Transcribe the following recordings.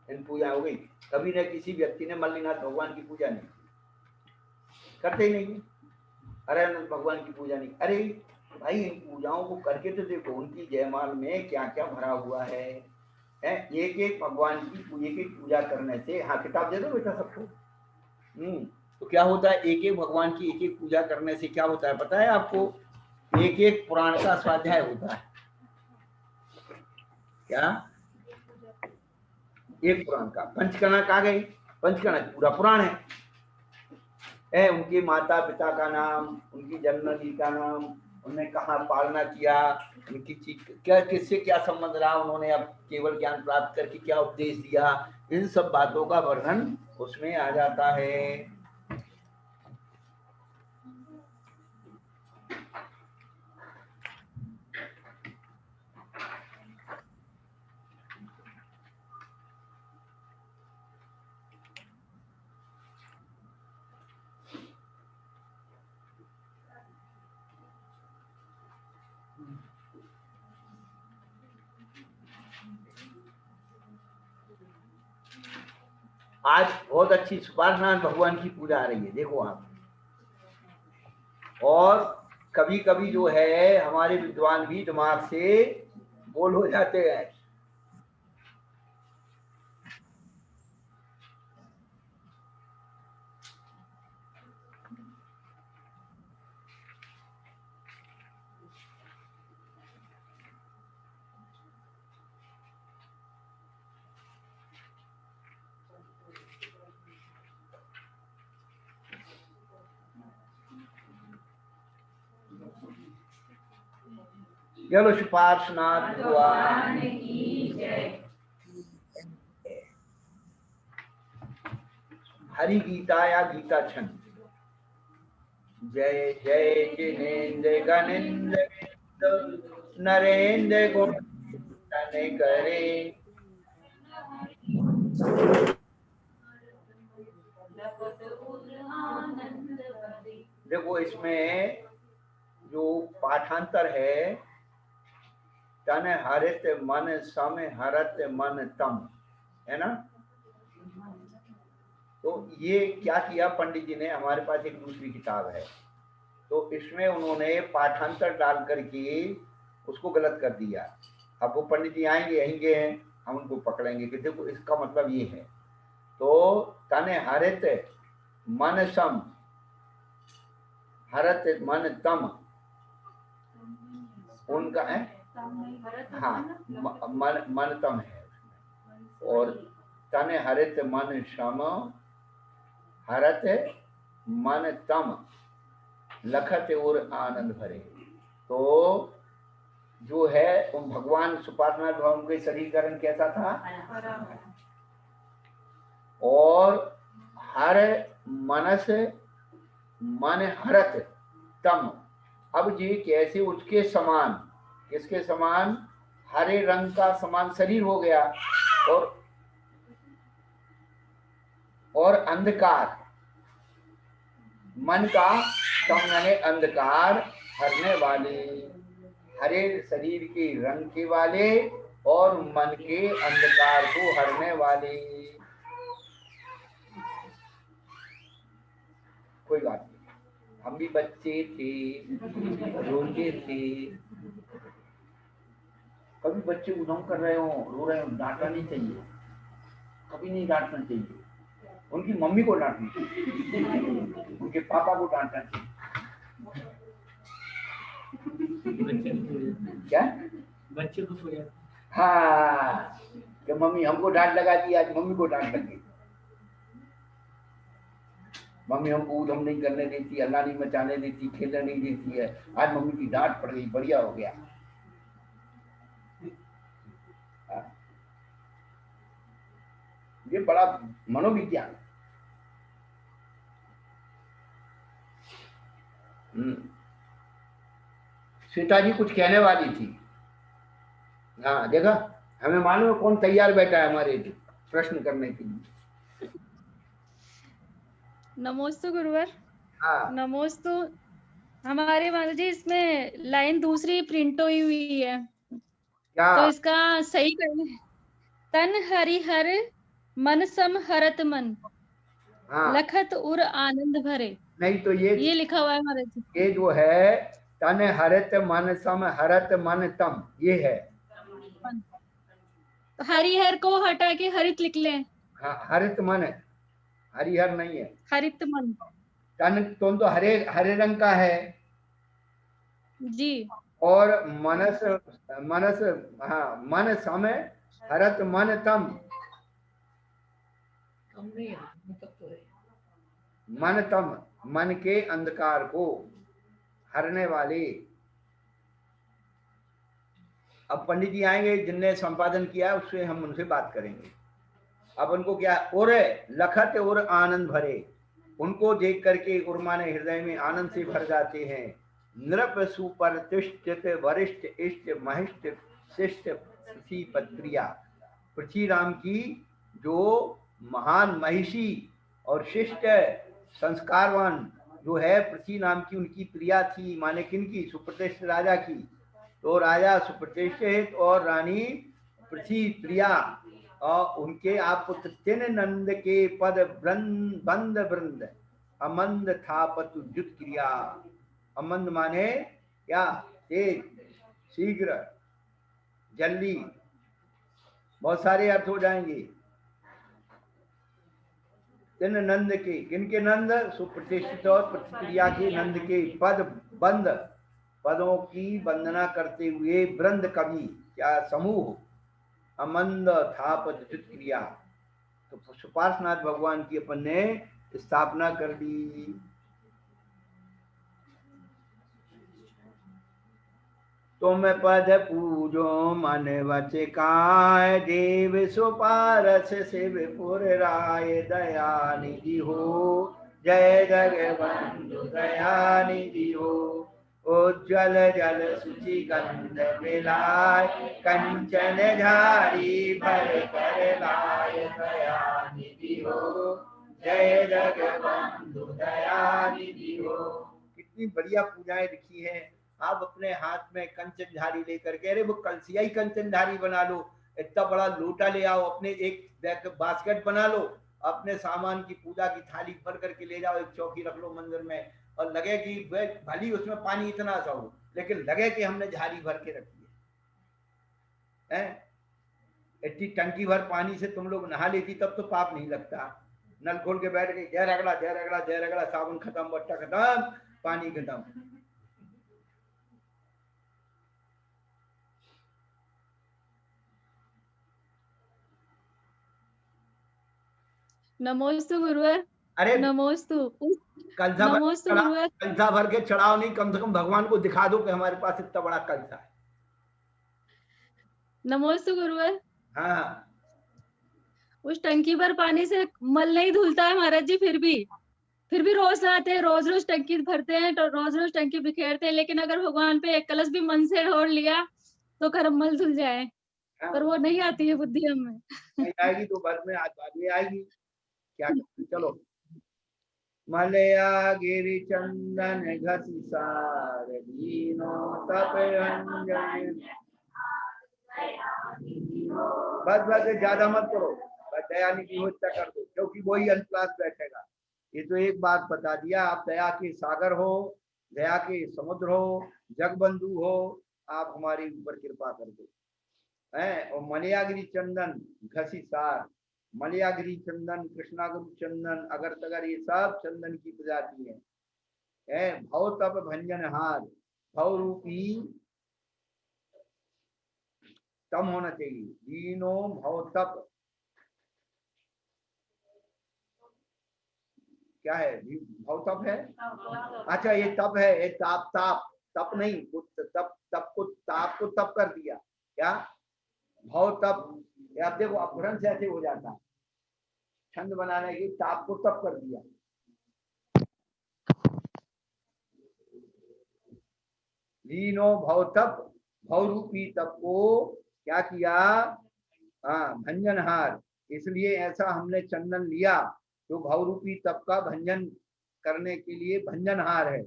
इन पूजा हो गई। कभी न किसी व्यक्ति ने मल्लिनाथ भगवान की पूजा नहीं की, करते ही नहीं। हरिहरनाथ भगवान की पूजा नहीं। अरे भाई इन पूजाओं को करके तो देखो, उनकी जयमाल में क्या क्या भरा हुआ है। एक एक भगवान की एक एक पूजा करने से, हाँ किताब दे दो बेटा सबको। तो क्या होता है, एक एक भगवान की एक एक पूजा करने से क्या होता है पता है आपको? एक एक पुराण का स्वाध्याय होता है। क्या? एक पुराण का। पंचकर्णक आ गई, पंचकर्णक पूरा पुराण है। उनके माता पिता का नाम, उनकी जन्मतिथि का नाम, उन्होंने कहाँ पालना किया, उनकी चीज क्या, किससे क्या संबंध रहा, उन्होंने अब केवल ज्ञान प्राप्त करके क्या उपदेश दिया, इन सब बातों का वर्णन उसमें आ जाता है। आज बहुत अच्छी सुपार्श्वनाथ भगवान की पूजा आ रही है, देखो आप। और कभी कभी जो है हमारे विद्वान भी दिमाग से बोल हो जाते हैं। चलो सुपार्श्वनाथ भगवान की जय। हरि गीता या गीता छंद। जय जय जिनेन्द्र गणेन्द्र नरेन्द्र गुण करे। देखो इसमें जो पाठांतर है, तन हरित मन सम हरत मन तम, है ना। तो ये क्या किया पंडित जी ने, हमारे पास एक दूसरी किताब है, तो इसमें उन्होंने पाठांतर डाल करके उसको गलत कर दिया। अब वो पंडित जी आएंगे आएंगे हैं, हम उनको पकड़ेंगे कि देखो इसका मतलब ये है। तो तन हरित मन सम हरत मन तम, उनका है, हाँ मन तम है उसमें। और तन हरित मन सम हरत मन तम लखत और आनंद भरे। तो जो है भगवान सुपार्श्वनाथ भगवान के शरीर का रंग कैसा था? और हर मनस मन हरत तम, अब जी कैसे उसके समान, किसके समान? हरे रंग का समान शरीर हो गया। और अंधकार मन का तम यानी अंधकार हरने वाले, हरे शरीर के रंग के वाले और मन के अंधकार को हरने वाले। कोई बात नहीं, हम भी बच्चे थे, रोते थे। कभी बच्चे उधम कर रहे हो, रो रहे हो, डांटना नहीं चाहिए, कभी नहीं डांटना चाहिए। उनकी मम्मी को डांटनी चाहिए, उनके पापा को डांटना चाहिए। क्या बच्चे को हो जाता, हाँ कि मम्मी हमको डांट लगा दी, आज मम्मी को डांट लगी। मम्मी हमको उधम नहीं करने देती, अल्लाह नहीं मचाने देती, खेलने नहीं देती है, आज मम्मी की डांट पड़ गई, बढ़िया हो गया। ये बड़ा मनोविज्ञान। सीता जी कुछ कहने वाली थी। हाँ देखा, हमें मालूम है कौन तैयार बैठा है हमारे लिए प्रश्न करने के लिए। नमोस्तु गुरुवर। हाँ नमोस्तु। हमारे माता जी इसमें लाइन दूसरी प्रिंट हुई है, क्या? तो इसका सही करना, तन हरिहर मन सम हरत मन, हाँ लखत उर आनंद भरे। नहीं तो ये लिखा हुआ है महाराज जी। ये जो है तन हरत मन सम हरत मन तम, ये है। तो हरिहर को हटा के हरित लिख लें। हाँ हरित मन है, हरिहर नहीं है। हरित मन तन तुम तो हरे हरे रंग का है, जी। और मनस मनस, हाँ मन सम हरत मन तम, मन तम मन के अंधकार को हरने वाले। अब पंडित जी आएंगे जिनने संपादन किया उससे हम उनसे बात करेंगे। अब उनको क्या, और लखत और आनंद भरे, उनको देख करके उर्मा ने हृदय में आनंद से भर जाते हैं। नृप सुप्रतिष्ठित वरिष्ठ इष्ट महिष्ठ शिष्ट पृथ्वी पत्रिया, पृथ्वी राम की जो महान महिषी और शिष्ट संस्कारवान जो है पृथ्वी नाम की उनकी प्रिया थी, माने किनकी, सुप्रतिष्ठित राजा की। तो राजा सुप्रतिष्ठित और रानी पृथ्वी प्रिया और उनके आप पुत्र तिन नंद के पद बंद वृंद अमंद था पतु जुत क्रिया। अमंद माने क्या, तेज, शीघ्र, जल्दी, बहुत सारे अर्थ हो जाएंगे। तिन नंद के, किनके नंद, सुप्रतिष्ठित और प्रतिक्रिया के नंद के पद बंद, पदों की वंदना करते हुए वृंद कवि क्या समूह, अमंद था पद क्रिया। तो सुपार्श्वनाथ भगवान की अपन ने स्थापना कर दी। तुम पद पूजो मन वच काय, देव सुपारस शिवपुर राय दया निधि हो। जय जगबंधु दया निधि हो। उज्ज्वल जल सुचि गंध मिलाय, कंचन झारी भर कर लाय दया निधि हो। जय जगबंधु दया निधि हो। कितनी बढ़िया पूजाएं लिखी है। आप अपने हाथ में कंचनधारी लेकर के, अरे वो कलसिया ही कंचनधारी बना लो, इतना बड़ा लोटा ले आओ, अपने एक बास्केट बना लो, अपने सामान की पूजा की थाली भर करके ले जाओ, एक चौकी रख लो मंदिर में, और लगे कि भली उसमें पानी इतना सा हो, लेकिन लगे कि हमने झाड़ी भर के रखी है। इतनी टंकी भर पानी से तुम लोग नहा लेती तब तो पाप नहीं लगता। नल खोल के बैठ गई, जय रगड़ा जय रगड़ा जय रगड़ा, साबुन खत्म, बट्टा खत्म, पानी खत्म। नमोस्तु गुरुवर, अरे नमोस्तु। कलसा भर के नमोस्तु चढ़ाओ, गुरुवर। कलसा भर के चढ़ाओ नहीं, कम से कम भगवान को दिखा दो कि हमारे पास इतना बड़ा कलसा है। नमोस्तु गुरुवर। हाँ उस टंकी भर पानी से मल नहीं धुलता है महाराज जी, फिर भी रोज नहाते हैं, रोज रोज टंकी भरते हैं, तो रोज रोज टंकी बिखेरते हैं, लेकिन अगर भगवान पे एक कलश भी मन से ढोर लिया तो कर मल धुल जाए, हाँ, पर वो नहीं आती है बुद्धि हमें। नहीं आएगी तो बाद में, आज बाद में आएगी, क्या करते। चलो, मलया गिरि चंदन घसी सार, दीनो तप अंजन। बस बस ज्यादा मत करो, बस दया निधि हो इतना कर दो, क्योंकि वही अंतरास बैठेगा। ये तो एक बात बता दिया, आप दया के सागर हो, दया के समुद्र हो, जगबंधु हो, आप हमारे ऊपर कृपा कर दो है। और मलयागिरी चंदन घसी सार, मलयागिरी चंदन, कृष्णागुरु चंदन, अगर तगर, ये सब चंदन की प्रजाति है। भव तप भंजन हार, भव रूपी तम होना चाहिए, दीनो भव तप, क्या है, भव तप है। अच्छा ये तप है, ये ताप, ताप तप नहीं, तप, तप को ताप को तप कर दिया क्या, भव तप। आप देखो अपभ्रंश ऐसे हो जाता है, छंद बनाने की, ताप को तप कर दिया। लीनो भव तप, भव रूपी तप को क्या किया, हाँ भंजनहार, इसलिए ऐसा हमने चंदन लिया जो भव रूपी तप का भंजन करने के लिए भंजनहार है।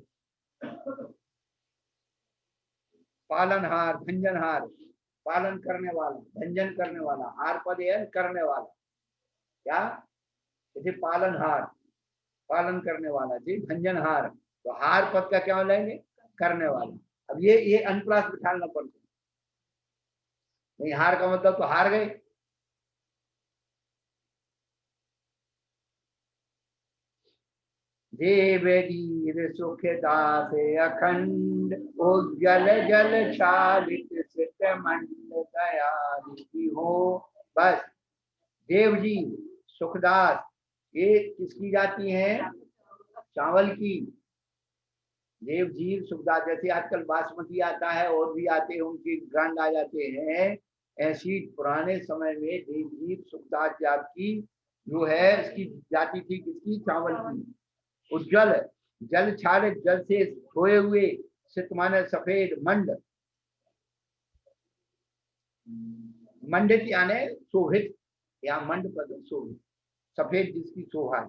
पालनहार, भंजनहार, पालन करने वाला, भंजन करने वाला, हार पद है करने वाला। क्या, जैसे पालनहार, पालन करने वाला, जैसे भंजनहार, तो हार पद का क्या लेंगे, करने वाला। अब ये अनुप्रास बिठाना पड़ता, नहीं हार का मतलब तो हार गए। देव धीर सुख दास अखंड, उज्जल जल चालित सित मंड दयाली हो। बस देव जी सुखदास, ये किसकी जाती है, चावल की। देव जी सुखदास, जैसे आजकल बासमती आता है और भी आते हैं, उनके ब्रांड आ जाते हैं, ऐसी पुराने समय में देवजीत सुखदास जात की जो है, इसकी जाति थी किसकी, चावल की। उज्जवल जल छाड़े, जल से सोए हुए, सित माने सफेद, मंड, मंडित यानी शोभित, या मंड पद शोभित, सफेद जिसकी शोभा है।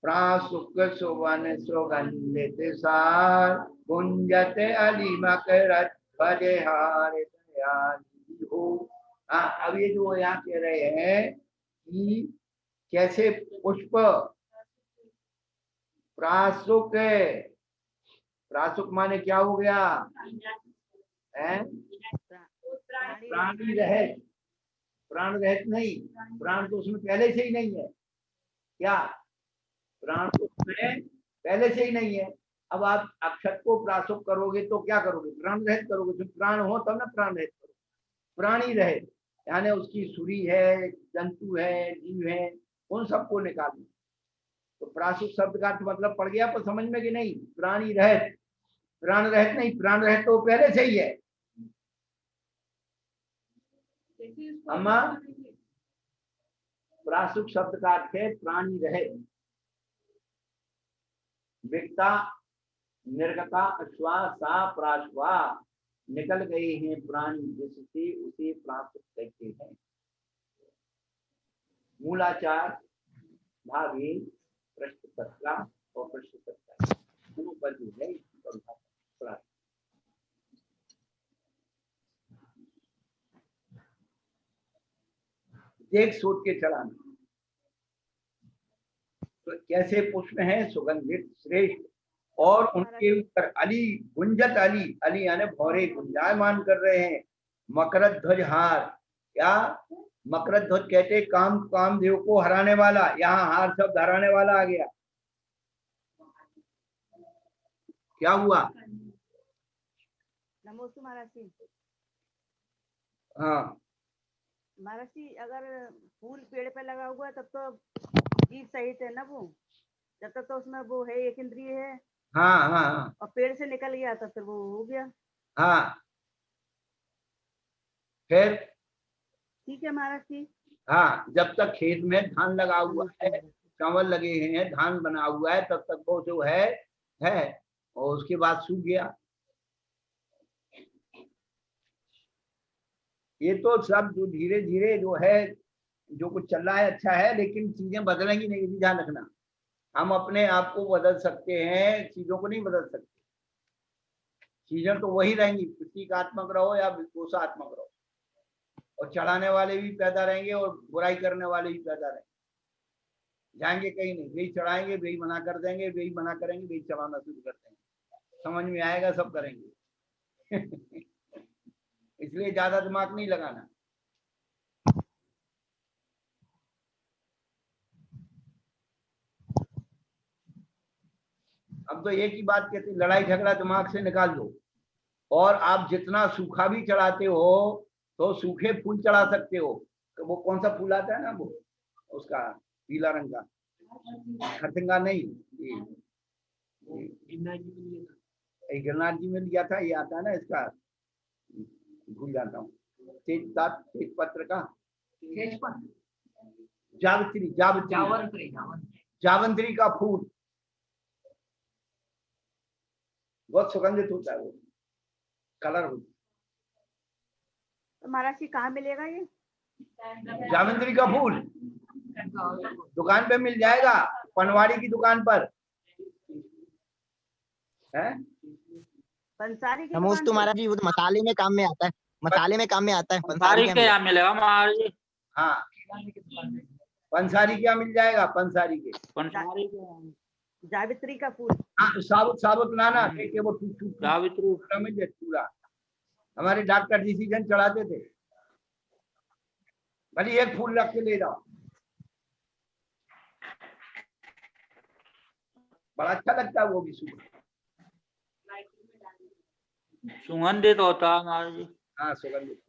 प्रासुक सुवन सुगंधित सार, गुंजत अली मकरत भजे हार दयाली हो। अब ये जो यहाँ कह रहे हैं कि कैसे पुष्प प्रासुक, प्रासुक माने क्या हो गया है, प्राणी रहित, प्राण रहित नहीं, प्राण तो उसमें पहले से ही नहीं है, क्या प्राण तो उसमें पहले से ही नहीं है। अब आप अक्षत को प्रासुक करोगे तो क्या करोगे, प्राण रहित करोगे, जो प्राण हो तब ना प्राण रहित करोगे, प्राणी रहित यानी उसकी सुरी है, जंतु है, जीव है, उन सबको निकालना। तो प्रासुक शब्द का मतलब पड़ गया पर समझ में कि नहीं, प्राणी रहित, प्राण रहित नहीं, प्राण रहित तो पहले से ही है। अम्मा प्रासुक शब्द का अर्थ है प्राणी रहित, विकता निर्गता अश्वा सा प्राश्वा, निकल गए हैं प्राणी जिससे उसे प्राप्त कहते हैं। मूलाचार भाग एक, प्रश्न सत्ता और प्रश्न सत्ता दोनों पर जो है देख सोच के चलाना। तो कैसे पुष्प हैं, सुगंधित श्रेष्ठ, और उनके ऊपर अली, गुंजत अली, अली यानी भौरे गुंजायमान कर रहे हैं, मकरत ध्वज हार, क्या मकरत ध्वज कहते काम, कामदेव को हराने वाला, यहाँ हार शब्द हराने वाला आ गया। क्या हुआ, नमोस्तु महाराज जी। हाँ महाराज जी, अगर फूल पेड़ पे लगा हुआ है तब तो जीव सहित है ना वो, जब तक तो उसमें वो है, एक इंद्रिय है। हाँ हाँ हाँ, और पेड़ से निकल गया तब फिर वो हो गया। हाँ फिर ठीक है महाराज जी। हाँ, जब तक खेत में धान लगा हुआ है, चावल लगे हैं, धान बना हुआ है, तब तक वो जो है, और उसके बाद सूख गया। ये तो सब जो धीरे धीरे जो है, जो कुछ चल रहा है अच्छा है, लेकिन चीजें बदलेंगी नहीं, ध्यान रखना। हम अपने आप को बदल सकते हैं, चीजों को नहीं बदल सकते। चीजें तो वही रहेंगी, प्रतीकात्मक रहो या विकोषात्मक रहो, और चढ़ाने वाले भी पैदा रहेंगे और बुराई करने वाले भी पैदा रहेंगे, जाएंगे कहीं नहीं। वही चढ़ाएंगे, वही मना कर देंगे, वही मना करेंगे, वही चढ़ाना शुरू कर देंगे, समझ में आएगा सब करेंगे। इसलिए ज्यादा दिमाग नहीं लगाना। अब तो एक ही बात कहते, लड़ाई झगड़ा दिमाग से निकाल दो। और आप जितना सूखा भी चढ़ाते हो तो सूखे फूल चढ़ा सकते हो। तो वो कौन सा फूल आता है ना, वो उसका पीला रंग का, खरतिंगा नहीं, गिरनार जी में लिया था, ये आता है ना इसका, भूल जाता हूँ, तेज पत्र का, जावित्री, जावंत्री का फूल बहुत सुगंधित होता है, वो कलर होता है। तो महाराज जी कहाँ मिलेगा ये जावित्री का फूल? दुकान पे मिल जाएगा, पनवाड़ी की दुकान पर है। पंसारी की नमोस्तु महाराज जी, वो तो मसाले में काम में आता है, मसाले में काम में आता है। पंसारी के यहाँ मिलेगा महाराज जी। हाँ, पंसारी क्या मिल जाएगा? पंसारी के पंसारी के जावित्री का फूल। हाँ, साबुत साबुत लाना, देखे वो टूट टूट सावित्री समझ जाए पूरा। हमारे डॉक्टर डिसीजन चढ़ाते थे, भले एक फूल रख के ले जाओ, बड़ा अच्छा लगता है वो भी सुबह। सुगंधित होता है महाराज जी। हाँ, सुगंधित।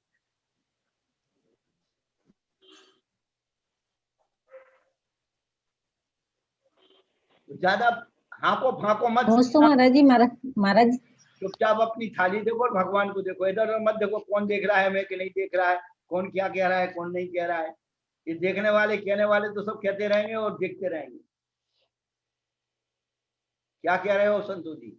ज्यादा हाँको फाको मत, नमस्ते महाराज जी। महाराज चुपचाप अपनी थाली देखो और भगवान को देखो, इधर उधर मत देखो कौन देख रहा है हमें कि नहीं देख रहा है, कौन क्या कह रहा है कौन नहीं कह रहा है। ये देखने वाले कहने वाले तो सब कहते रहेंगे और देखते रहेंगे। क्या कह रहे हो संतोष जी?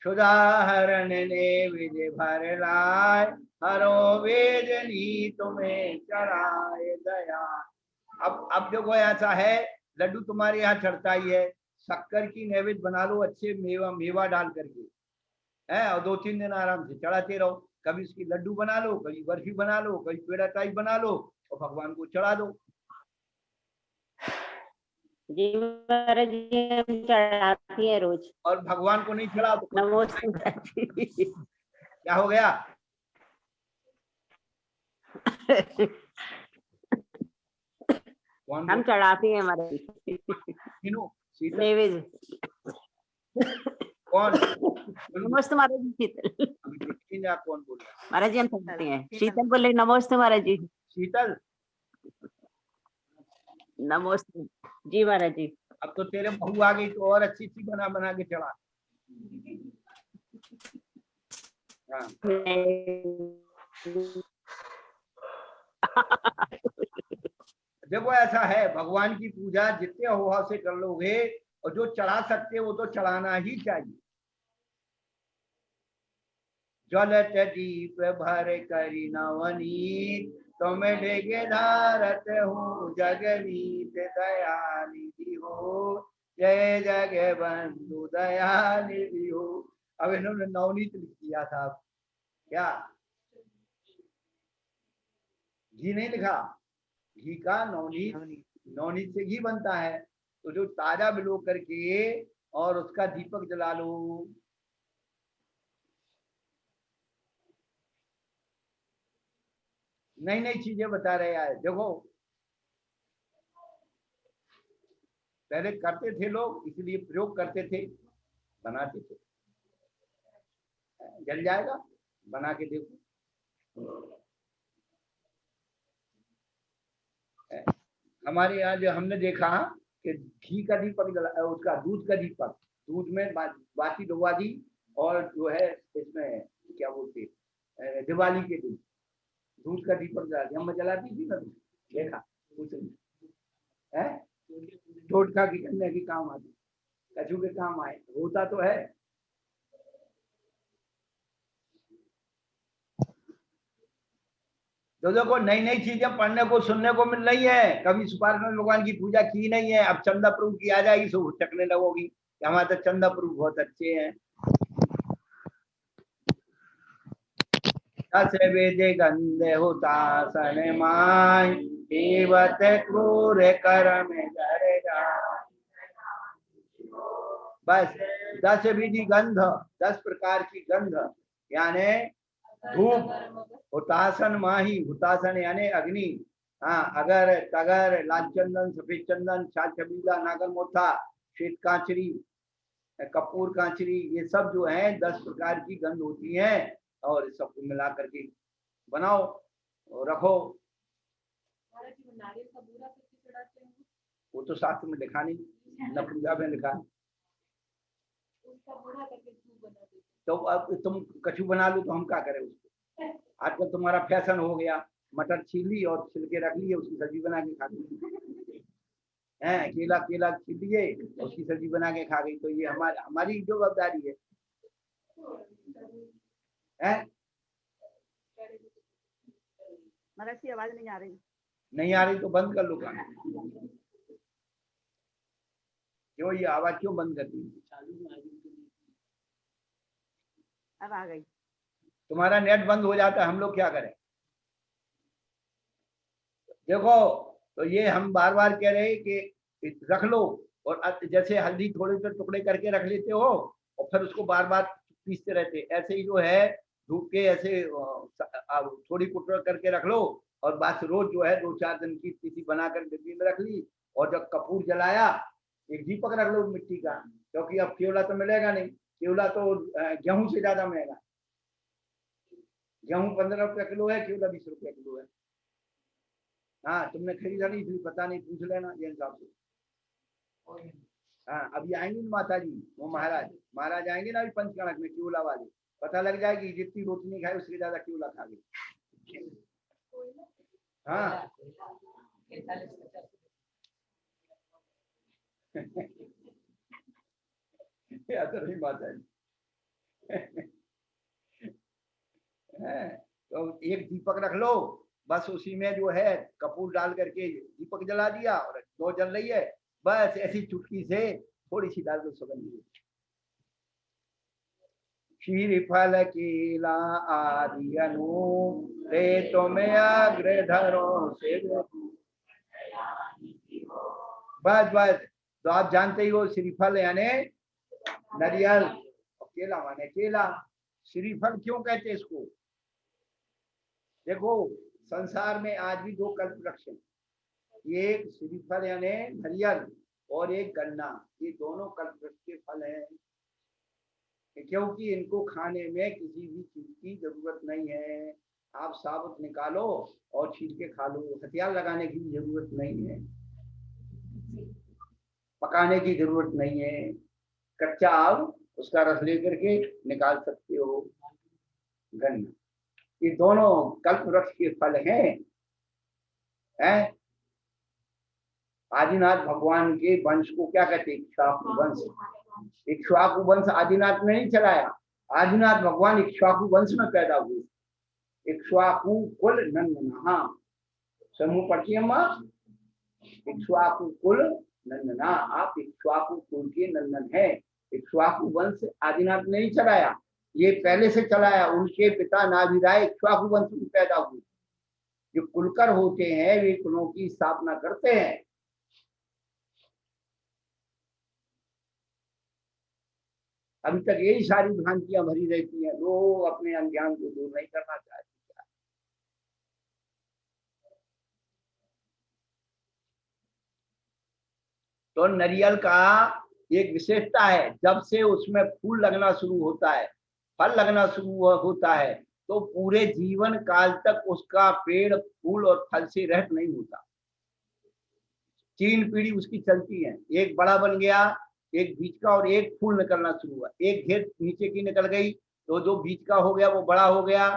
सुधाहरण ने विजय भर लाए, हरो वेदनी तुम्हें चढ़ाए दया। अब देखो ऐसा है, लड्डू तुम्हारे यहाँ चढ़ता ही है, शक्कर की नैवेद्य बना लो अच्छे मेवा डाल करके, है, और 2-3 दिन आराम से चढ़ाते रहो। कभी उसकी लड्डू बना लो, कभी बर्फी बना लो, कभी पेड़ा टाइप बना लो और भगवान को चढ़ा दो। जी महाराज जी, हम चढ़ाती है रोज। और भगवान को नहीं चढ़ा तो नमस्ते महाराज जी। क्या हो गया? कौन हम चढ़ाती हैं महाराज जी शीतल? नैवेद्य। कौन? नमस्ते महाराज जी। शीतल अभी देखी ना कौन बोल रहा है। महाराज जी, हम चढ़ाते हैं। शीतल बोले नमस्ते महाराज जी। शीतल, नमस्ते जी महाराज जी। अब तो तेरे बहू आ गई तो और अच्छी अच्छी बना बना के चढ़ा। हाँ। देखो ऐसा है, भगवान की पूजा जितने होहा से कर लोगे, और जो चढ़ा सकते वो तो चढ़ाना ही चाहिए। ज्वलत दीप भर करी नवनीत, तुम डेगे धारत हूँ जगनीत, दयानिधि हो जय जग बंधु दयानिधि हो। अब इन्होंने नवनीत लिख दिया था, क्या घी नहीं लिखा? घी का नवनीत, नवनीत से घी बनता है। तो जो ताजा बिलो करके और उसका दीपक जला लो। नई नई चीजें बता रहे हैं। देखो पहले करते थे लोग, इसलिए प्रयोग करते थे, बनाते थे। जल जाएगा, बना के देखो। हमारे यहाँ जो हमने देखा कि घी का दीपक जला, उसका दूध का दीपक, दूध में बाती डुबा दी, और जो है इसमें क्या बोलते, दिवाली के दिन दूध का दीपक जला दिया। हम जलाती थी ना, देखा कुछ है, टोटका की करने की काम आती, कछू के काम आए, होता तो है। तो देखो नई नई चीजें पढ़ने को सुनने को मिल रही है। कभी सुपारी भगवान की पूजा की नहीं है, अब चंदा प्रभु की आ जाएगी सो चकने लगोगी कि हमारे तो चंदा प्रभु बहुत अच्छे हैं। दस वेदे गंधे होता सन माय, देवत क्रूर कर्म करे जाय। बस 10 विधि गंध, 10 प्रकार की गंध, यानी धूप, हुतासन माही, हुतासन यानी अग्नि, हाँ, अगर तगर, लाल चंदन, सफेद चंदन, शाल छबीला, नागर मोथा, श्वेत कांचरी, कपूर कांचरी, ये सब जो है 10 प्रकार की गंध होती हैं, और इस सबको मिला करके बनाओ और रखो। वो तो शास्त्र में लिखा नहीं, न पूजा में लिखा है। तो अब तुम कछू बना लो तो हम क्या करें उसको? आजकल तुम्हारा फैशन हो गया, मटर छील ली और छिलके रख लिए, उसकी सब्जी बना के खा ली है। केला केला छील लिए, उसकी सब्जी बना के खा गई। तो ये हमारी जवाबदारी है? महाराज की आवाज नहीं आ रही। नहीं आ रही तो बंद कर लो काम। क्यों ये आवाज क्यों बंद कर दी? अब आ गई। तुम्हारा नेट बंद हो जाता है, हम लोग क्या करें? देखो, तो ये हम बार बार कह रहे हैं कि रख लो, और जैसे हल्दी थोड़े से टुकड़े करके रख लेते हो और फिर उसको बार बार पीसते रहते, ऐसे ही जो है धूप के ऐसे थोड़ी कुटर करके रख लो, और बस रोज जो है 2-4 दिन की तिथि बनाकर डिब्बी में रख ली, और जब कपूर जलाया एक दीपक रख लो मिट्टी का, क्योंकि अब केवला तो मिलेगा नहीं, केवला तो गेहूं से ज्यादा महंगा, गेहूं 15 रुपया किलो है, केवला 20 रुपया किलो है। हाँ, तुमने खरीदा नहीं इसलिए पता नहीं, पूछ लेना जैन साहब से। हाँ, अभी आएंगे ना माता जी, वो महाराज आएंगे ना अभी पंचकणक में केवला वाले, पता लग जाएगी जितनी रोटी नहीं खाए उससे ज्यादा केवला खा गए। हाँ नहीं माता जी तो एक दीपक रख लो, बस उसी में जो है कपूर डाल करके दीपक जला दिया और दो जल रही है, बस ऐसी चुटकी से थोड़ी सी डाल दो सुगंध। क्षीर फल केला आदि अनु रे तुम्हें अग्रधरों से, बस बस। तो आप जानते ही हो श्रीफल यानी नारियल, केला माने केला। श्रीफल क्यों कहते हैं इसको? देखो, संसार में आज भी 2 कल्प वृक्ष हैं, एक श्रीफल यानी नारियल और एक गन्ना, ये दोनों कल्प वृक्ष के फल हैं, क्योंकि इनको खाने में किसी भी चीज की जरूरत नहीं है। आप साबुत निकालो और छील के खा लो, हथियार लगाने की जरूरत नहीं है, पकाने की जरूरत नहीं है, कच्चा आप उसका रस लेकर के निकाल सकते हो। गन्ना, ये दोनों कल्प वृक्ष के फल हैं। आदिनाथ भगवान के वंश को क्या कहते हैं? इक्ष्वाकु वंश। इक्ष्वाकु वंश आदिनाथ ने नहीं चलाया, आदिनाथ भगवान इक्ष्वाकु वंश में पैदा हुए। इक्ष्वाकु कुल नंदना, समूह पढ़ती अम्मा, इक्ष्वाकु कुल नंदना, आप इक्ष्वाकु कुल के नंदन है। इक्ष्वाकु वंश आदिनाथ ने नहीं चलाया, ये पहले से चलाया, उनके पिता नाभिराय इक्ष्वाकु वंश में पैदा हुए। जो कुलकर होते हैं वे कुलों की स्थापना करते हैं। अभी तक यही सारी भ्रांतियां भरी रहती हैं, लोग अपने अज्ञान को दूर नहीं करना चाहते। तो नारियल का एक विशेषता है, जब से उसमें फूल लगना शुरू होता है, फल लगना शुरू होता है, तो पूरे जीवन काल तक उसका पेड़ फूल और फल से रहित नहीं होता। 3 पीढ़ी उसकी चलती है, एक बड़ा बन गया, एक बीच का, और एक फूल निकलना शुरू हुआ। एक घेर नीचे की निकल गई तो जो बीच का हो गया वो बड़ा हो गया,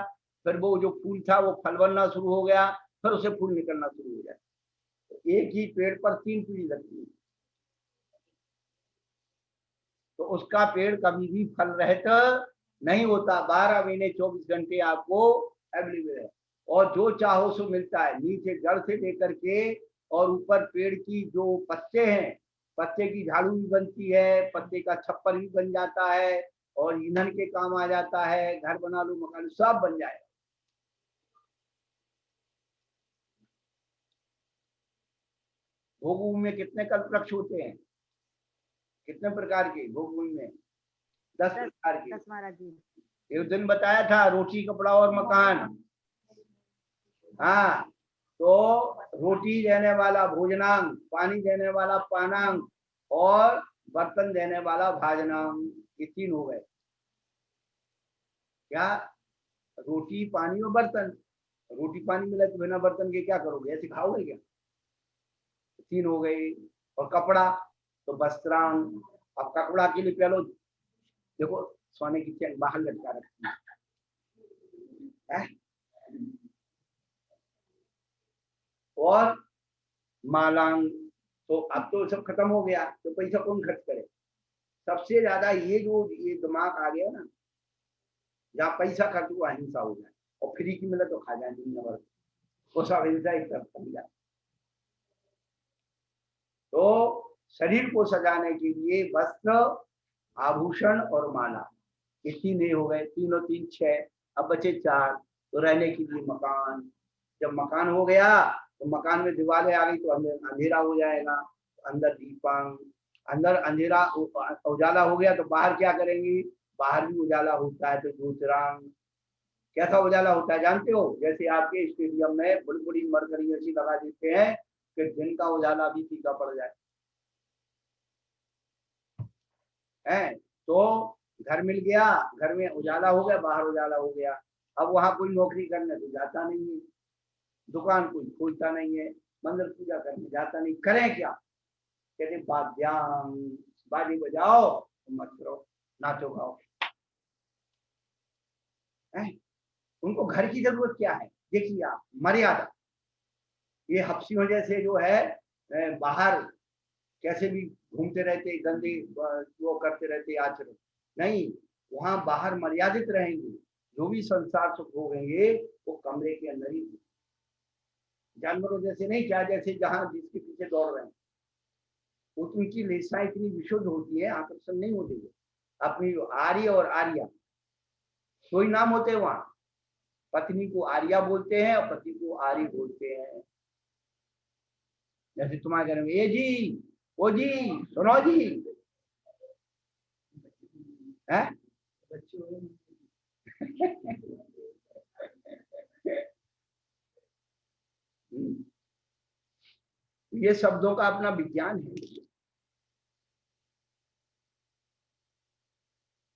फिर वो जो फूल था वो फल बनना शुरू हो गया, फिर उसे फूल निकलना शुरू हो जाए। तो एक ही पेड़ पर 3 पीढ़ी लगती है, तो उसका पेड़ कभी भी फल रहित नहीं होता। 12 महीने 24 घंटे आपको अवेलेबल है, और जो चाहो सो मिलता है, नीचे जड़ से लेकर के और ऊपर पेड़ की जो पत्ते हैं, पत्ते की झाड़ू भी बनती है, पत्ते का छप्पर भी बन जाता है, और ईंधन के काम आ जाता है, घर बना लो, मकान सब बन जाएगा। भोगभूमि में कितने कल्प वृक्ष होते हैं? कितने प्रकार के भोगभूमि में? 10 प्रकार के। 10 महाराज जी। एक दिन बताया था, रोटी कपड़ा और मकान। हाँ, तो रोटी देने वाला भोजनांग, पानी देने वाला पानांग, और बर्तन देने वाला भाजनांग, ये 3 हो गए। क्या? रोटी, पानी और बर्तन। रोटी पानी मिला तो बिना बर्तन के क्या करोगे, ऐसे खाओगे क्या? 3 हो गए। और कपड़ा तो वस्त्रांग। अब कपड़ा के लिए पहले देखो, सोने की चैन बाहर लटका रखती है, और मालांग। तो अब तो सब खत्म हो गया, तो पैसा कौन खर्च करे? सबसे ज्यादा ये जो ये दिमाग आ गया ना, जहाँ पैसा खर्च हुआ अहिंसा हो जाए, और फ्री की मिले तो खा जाए दुनिया भर, वो सब अहिंसा एक तरफ कर जाए। तो शरीर को सजाने के लिए वस्त्र, आभूषण और माला, ये 3 हो गए। 3 और 3 6, अब बचे 4। तो रहने के लिए मकान। जब मकान हो गया तो मकान में दीवारें आ गई तो अंधेरा हो जाएगा, अंदर दीपांग, अंदर अंधेरा उजाला हो गया तो बाहर क्या करेंगे, बाहर भी उजाला होता है तो ज्योतिरांग। कैसा उजाला होता है जानते हो, जैसे आपके स्टेडियम में बड़ी बड़ी मरकरी ऐसी लगा देते हैं कि दिन का उजाला भी फीका पड़ जाए है। तो घर मिल गया, घर में उजाला हो गया, बाहर उजाला हो गया। अब वहां कोई नौकरी करने तो जाता नहीं है, दुकान कोई खोलता नहीं है, मंदिर पूजा करने जाता नहीं, करें क्या, कहते वाद्यांग, बाजी बजाओ, मत करो, नाचो गाओ। उनको घर की जरूरत क्या है, देखिए आप, मर्यादा। ये हफ्सियों जैसे जो है बाहर कैसे भी घूमते रहते, गंदे वो करते रहते आचरण, नहीं, वहां बाहर मर्यादित रहेंगे। जो भी संसार सुख भोगेंगे वो कमरे के अंदर ही, जानवरों जैसे नहीं, क्या जैसे जहां जिसके पीछे दौड़ रहे हैं, उनकी लेसाएं इतनी विशुद्ध होती है, आकर्षण नहीं होती है। अपनी आर्य और आर्या दो ही नाम होते हैं वहां, पत्नी को आर्या बोलते हैं और पति को आर्य बोलते हैं। जैसे तुम्हारे घर में ए जी, ओ जी, सुनो जी, है ये शब्दों का अपना विज्ञान है।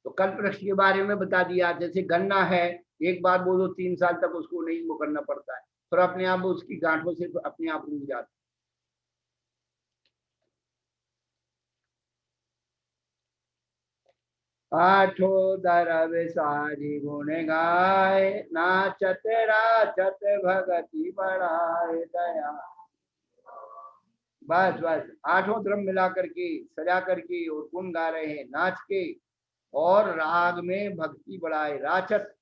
तो कल्प वृक्ष के बारे में बता दिया, जैसे गन्ना है, एक बार बोलो 3 साल तक उसको नहीं वो करना पड़ता है, फिर अपने आप उसकी गांठों से अपने आप रुक जाता है। आठो दरब सारी गुण गाय, नाचत राचत भगति बढ़ाए दया। बस बस 8 द्रम मिला करके सजा करके और गुण गा रहे हैं, नाच के और राग में भक्ति बढ़ाए, राचत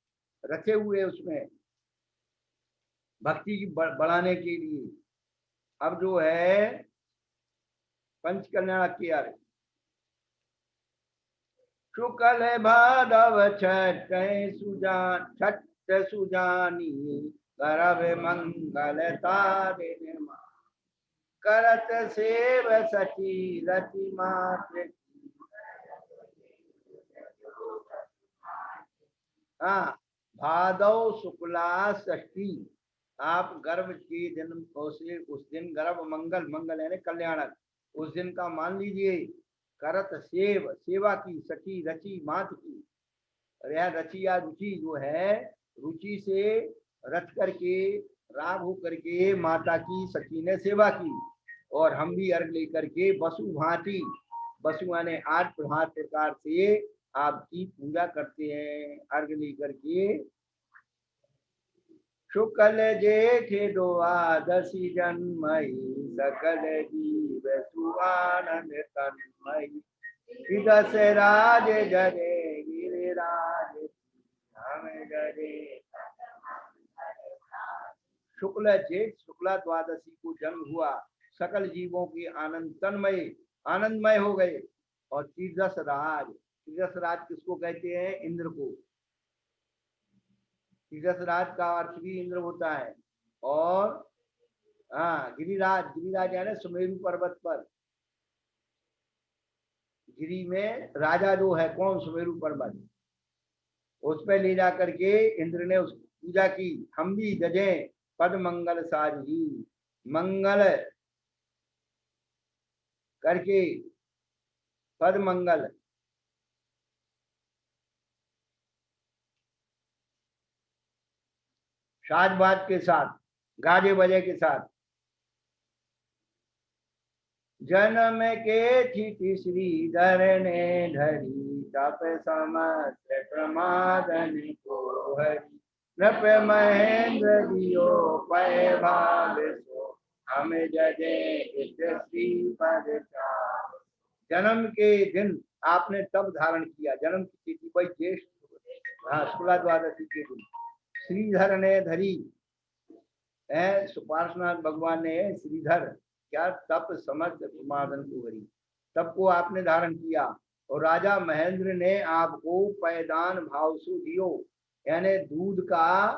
रचे हुए उसमें भक्ति की बढ़ाने के लिए। अब जो है पंच कल्याण किया, शुक्ल भादव छठ सुजान, छठ सुजानी करब मंगल तारे, करत सेव सची रति मात्र। हाँ, भादव शुक्ला षष्ठी, आप गर्भ के दिन उस दिन गर्भ मंगल, मंगल यानी कल्याणक, उस दिन का मान लीजिए। करत सेव, सेवा की, सखी रची मात की, यह रची या रुचि जो है, रुचि से रच करके राग हो करके माता की सखी ने सेवा की। और हम भी अर्घ लेकर के वसु भांति, वसु यानी 8 प्रकार से आपकी पूजा करते हैं अर्घ लेकर के। शुक्ल जेठ द्वादशी जन्मई, सकल जीव सुआनंद तन्मयी, दस राज जरे गिरिराज, हम जरे। शुक्ल जेठ शुक्ला द्वादशी को जन्म हुआ, सकल जीवों की आनंद तन्मय, आनंदमय हो गए। और तीर्दश राज, तीर्दश राज किसको कहते हैं, इंद्र को। तीर्दश राज का अर्थ भी इंद्र होता है। और हाँ, गिरिराज, गिरिराज यानी सुमेरु पर्वत पर, गिरी में राजा जो है कौन, सुमेरु पर्वत, उस पर ले जा करके इंद्र ने उसकी पूजा की। हम भी जजे पद मंगल साजी, मंगल करके पद मंगल, साज बाज के साथ, गाजे बजे के साथ। जन्म के थी श्रीधर ने धरी, तप समस्त प्रमादन को हरि, नृप महेंद्र दियो पय भाव सो, हम जजे श्री पद। जन्म के दिन आपने तब धारण किया, जन्म की तिथि भाई ज्येष्ठ, हाँ, शुक्ला द्वादशी के दिन श्रीधर ने धरी है, सुपार्श्वनाथ भगवान ने श्रीधर क्या, तप समर्थ प्रमादन को हरी, तब को आपने धारण किया। और राजा महेंद्र ने आपको पैदान भाव सु दियो, यानी दूध का,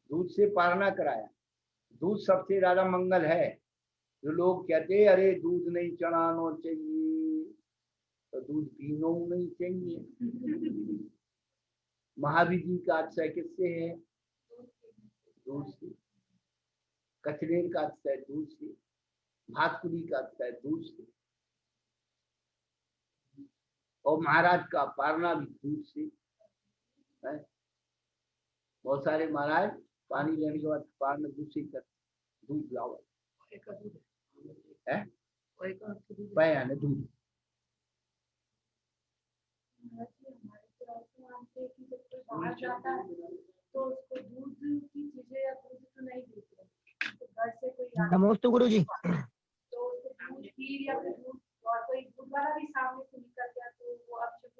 दूध से पालना कराया, दूध सबसे ज्यादा मंगल है। जो लोग कहते हैं अरे दूध नहीं चढ़ाना चाहिए, तो दूध पीना नहीं चाहिए। महावीर जी का अक्षय किससे है? दूध से। कचरेर का अक्षय दूध से। भातकुली का अक्षय दूध से। और महाराज का पारना भी दूध से है। बहुत सारे महाराज पानी लेने के बाद पारना दूध से कर, दूध लाओ है बयान दूध। तो उसको दूध की चीजें या दूध तो नहीं देते, तो घर से कोई नमस्ते गुरु जी। तो उसको दूध खीर या फिर दूध और कोई दूध वाला भी सामने से निकल गया तो वो अब शुभ।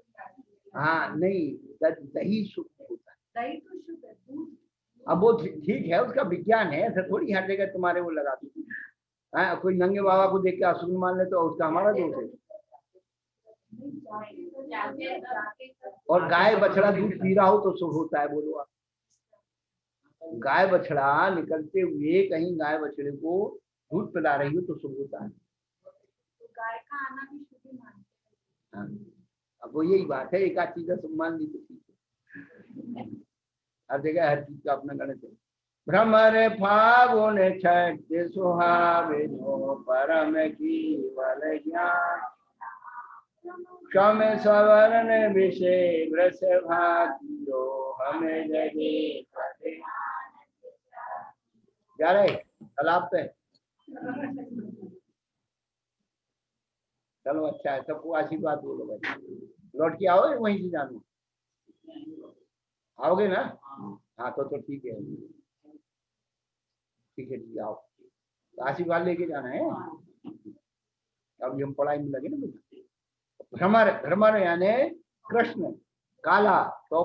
हाँ नहीं, दही शुद्ध होता है। दही तो शुद्ध है, दूध अब वो ठीक है, उसका विज्ञान है, ऐसा थोड़ी हर जगह तुम्हारे वो लगा दी। हाँ, कोई नंगे बाबा को देख के अशुद्ध मान ले तो उसका हमारा दोष है। और गाय बछड़ा दूध पी रहा हो तो शुभ होता है, बोलो आप। गाय बछड़ा निकलते हुए कहीं गाय बछड़े को दूध पिला रही हो तो शुभ होता है। तो गाय का आना भी शुभ मानते हैं। अब वो यही बात है, एक आध चीज का सम्मान दी तो ठीक है। हर जगह हर चीज का अपना गणित है। भ्रमर फागुन छठ सुहाविनो परम केवल ज्ञान क्षम सवर्ण विषय वृष भाग्यो हमें जगे जा रहे तालाब पे। चलो अच्छा है, सबको आशीर्वाद बोलो भाई। लौट के आओगे वहीं से जानो, आओगे ना? हाँ तो ठीक है, ठीक है जी आओ। तो आशीर्वाद लेके जाना है। अब हम पढ़ाई में लगे ना। भ्रमर, भ्रमर यानी कृष्ण, काला। तो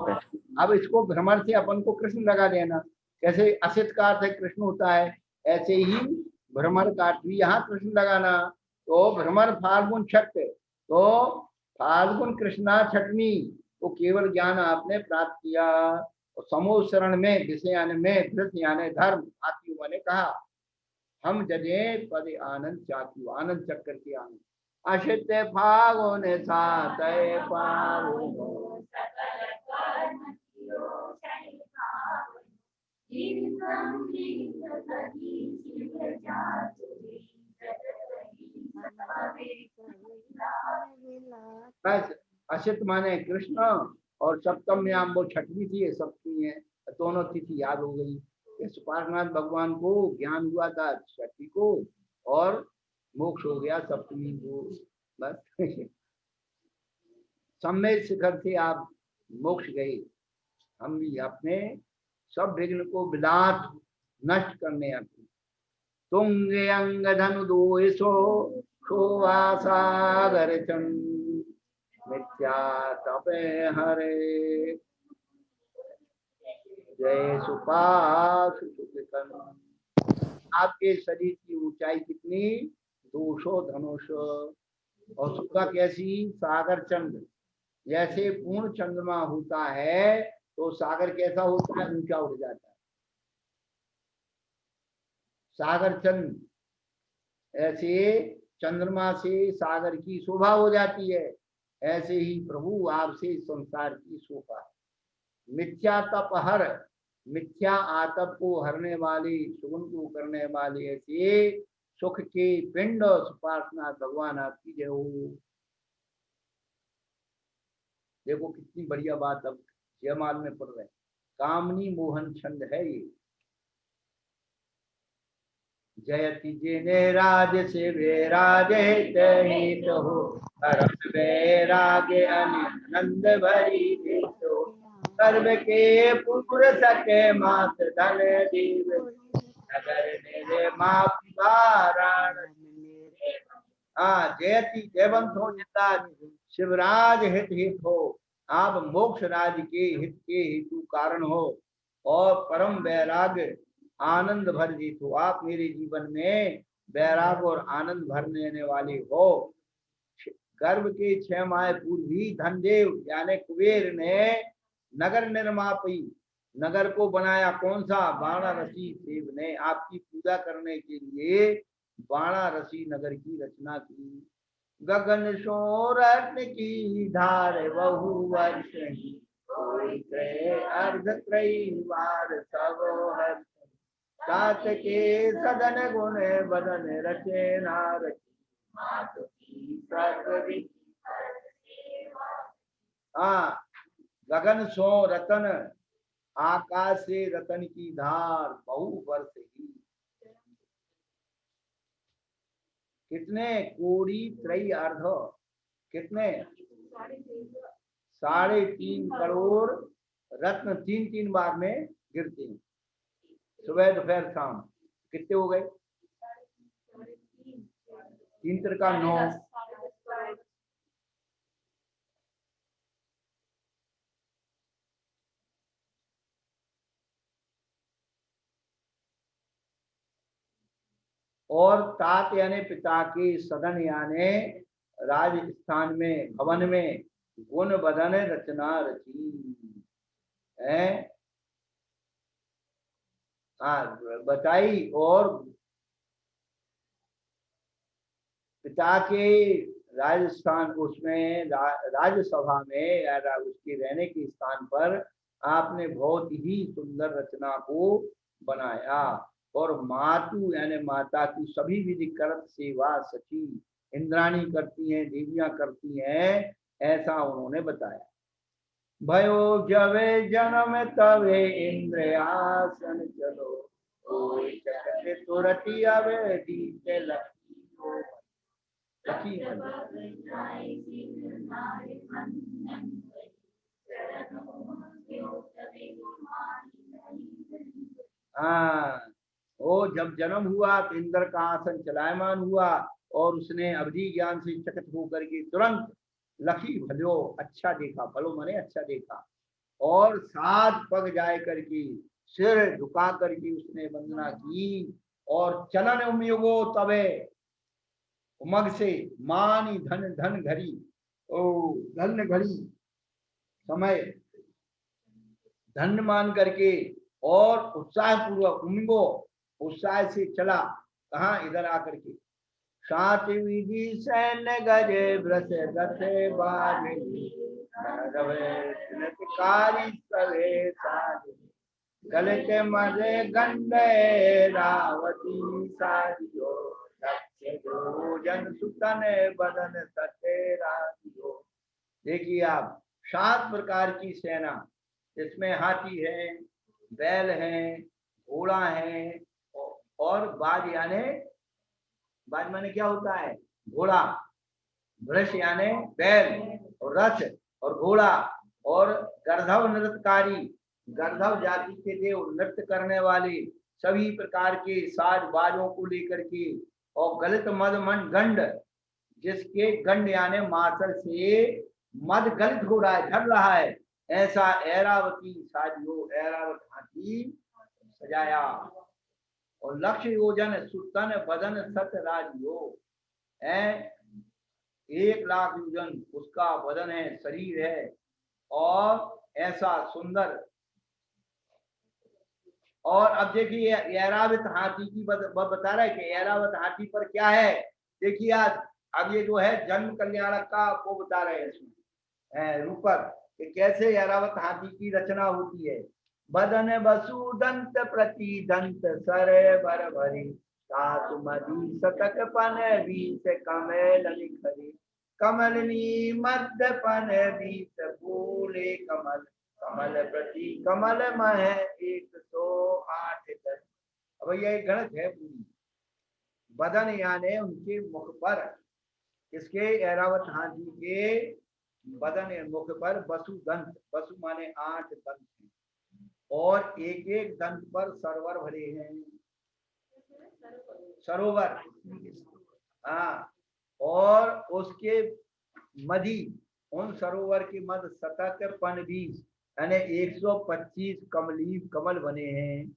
अब इसको भ्रमर से अपन को कृष्ण लगा देना। कैसे असित का अर्थ कृष्ण होता है, ऐसे ही भ्रमर का अर्थ भी यहाँ कृष्ण लगाना। तो भ्रमर फाल्गुन छठ, तो फाल्गुन कृष्णा छठनी तो केवल ज्ञान आपने प्राप्त किया। और समूह शरण में विषयान में धृत यानी धर्म आत्मा ने कहा हम जजे पद आनंद चाहती, आनंद चक्कर के आनंद। अशित फागुन सात पावन बस। अशित माने कृष्ण और सप्तम में आम वो छठवीं थी, सप्तमी है, दोनों तिथि याद हो गई। सुपार्शनाथ भगवान को ज्ञान हुआ था छठी को और मोक्ष हो गया सप्तमी को। बस सम्मेद शिखर से आप मोक्ष गए। हम भी अपने सब विघ्न को विदात नष्ट करने आते। तुंग अंग धनु दोषो शोवासागर चंद मिथ्या तपे हरे जय सुपास। आपके शरीर की ऊंचाई कितनी? 200 धनुष। और सुखा कैसी? सागर चंद्र। जैसे पूर्ण चंद्रमा होता है तो सागर कैसा होता है? ऊंचा उठ जाता है। सागर चंद्र, ऐसे चंद्रमा से सागर की शोभा हो जाती है, ऐसे ही प्रभु आपसे संसार की शोभा। मिथ्या तप हर, मिथ्या आतप को हरने वाले, सुगुण को करने वाले ऐसे सुख के पिंड सुपार्शनाथ भगवान आपकी जय हो। देखो कितनी बढ़िया बात अब जयमाल में पढ़ रहे हैं। कामनी मोहन छंद है ये। जयति जिने राज से वैराजित हित हो, परम वैराग्य आनंद भरी देतो, सर्व के पुर सके मात धन दीव, नगर मेरे मापी वाराण। हाँ, जयति जयवंत हो जिताज, शिवराज हित हित हो, आप मोक्ष राज के हित के हेतु कारण हो, और परम वैराग्य आनंद भर जीत हो। आप मेरे जीवन में वैराग और आनंद भर देने वाले हो। गर्भ के 6 माह पूर्व ही धनदेव यानी कुबेर ने नगर निर्मापी नगर को बनाया कौन सा? वाराणसी देव ने आपकी पूजा करने के लिए वाराणसी नगर की रचना की। गगन सो रत्न की धार बहु वर्ष ही, कोई त्रय अर्ध त्रयी वार सब हर्ष। सात के सदन गुण बदन रचे नार, मात की सर्व। हाँ, गगन सो रतन, आकाश से रतन की धार बहु वर्ष ही। कितने? कोड़ी त्रयी अर्ध, कितने? 3.5 करोड़ रत्न 3 बार में गिरते हैं, सुबह दोपहर शाम। कितने हो गए? 3 का 9। और तात यानी पिता के, सदन यानी राजस्थान में भवन में, गुण बदन रचना रची है। हाँ बताई। और पिता के राजस्थान उसमें राज्यसभा में या उसके रहने के स्थान पर आपने बहुत ही सुंदर रचना को बनाया। और मातु यानी माता की सभी विधि करत सेवा सची, इंद्राणी करती हैं, देवियां करती हैं, ऐसा उन्होंने बताया। भयो जवे जन्म तवे इंद्र आसन चलो, कोई चकते तुरती आवे दीते लकी हो। लकी हाँ, वो जब जन्म हुआ तो इंद्र का आसन चलायमान हुआ और उसने अवधि ज्ञान से चकित होकर के तुरंत लखी भलो, अच्छा देखा, भलो माने अच्छा देखा। और 7 पग जाए करके सिर झुका करके उसने वंदना की। और चलन उमयुगो तबे, उमग से मानी धन धन घड़ी, ओ धन घड़ी समय धन मान करके और उत्साह पूर्वक उमगो, उत्साह से चला। कहा? इधर आकर के 7 विधि सैन्य गजे व्रत गथे बारी, सवे सारी, गलते मजे गंडे रावती सारियो, जन सुतन बदन सते राजियो। देखिए आप, 7 प्रकार की सेना, इसमें हाथी है, बैल है, घोड़ा है, और बाज यानी, बाज माने क्या होता है? घोड़ा। वृष यानी बैल, और रथ और घोड़ा, और गर्धव नृत्यकारी, गर्धव जाति के देव नृत्य करने वाले सभी प्रकार के साज बाजों को लेकर के, और गलित मद मन गंड, जिसके गंड यानी मासर से मद गलित हो रहा है, झड़ रहा है, ऐसा ऐरावती साजियो, ऐरावत हाथी सजाया। और लक्ष्य योजन सुतन बदन सत राजियो है, 1 लाख योजन उसका बदन है, शरीर है, और ऐसा सुंदर। और अब देखिए ऐरावत हाथी की बता रहा है कि ऐरावत हाथी पर क्या है। देखिए आज अब ये जो है जन्म कल्याणक का वो बता रहे हैं इसमें रूपक, कि कैसे ऐरावत हाथी की रचना होती है। बदन बसु दंत प्रति दंत सरे बर भरी, सासु मदी सतक पन बीस कमेल निखरी, कमलनी मध्य पन बीस फूले कमल, कमल प्रति कमल मह 108 दल। अब ये गणित है पूरी। बदन यानी उनके मुख पर, इसके ऐरावत हाथी के बदन मुख पर बसु दंत, बसु माने 8 दंत, और एक एक दंत पर सरोवर भरे हैं, सरोवर। हाँ, और उसके मधी, उन सरोवर के मध्य शतक पन 20 यानी 125 कमल बने हैं।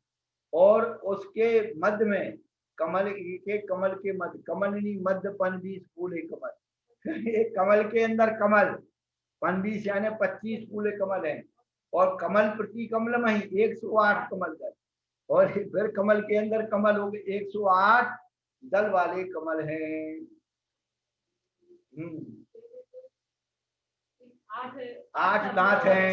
और उसके मध्य में कमल के, कमल के मध्य, कमलनी मध्य पन 20 फूले कमल। एक कमल के अंदर कमल, पन 20 यानी 25 फूले कमल हैं, और कमल प्रति कमल में 108 कमल दल, और फिर कमल के अंदर कमल हो गए 108 दल वाले कमल हैं। 8 दांत हैं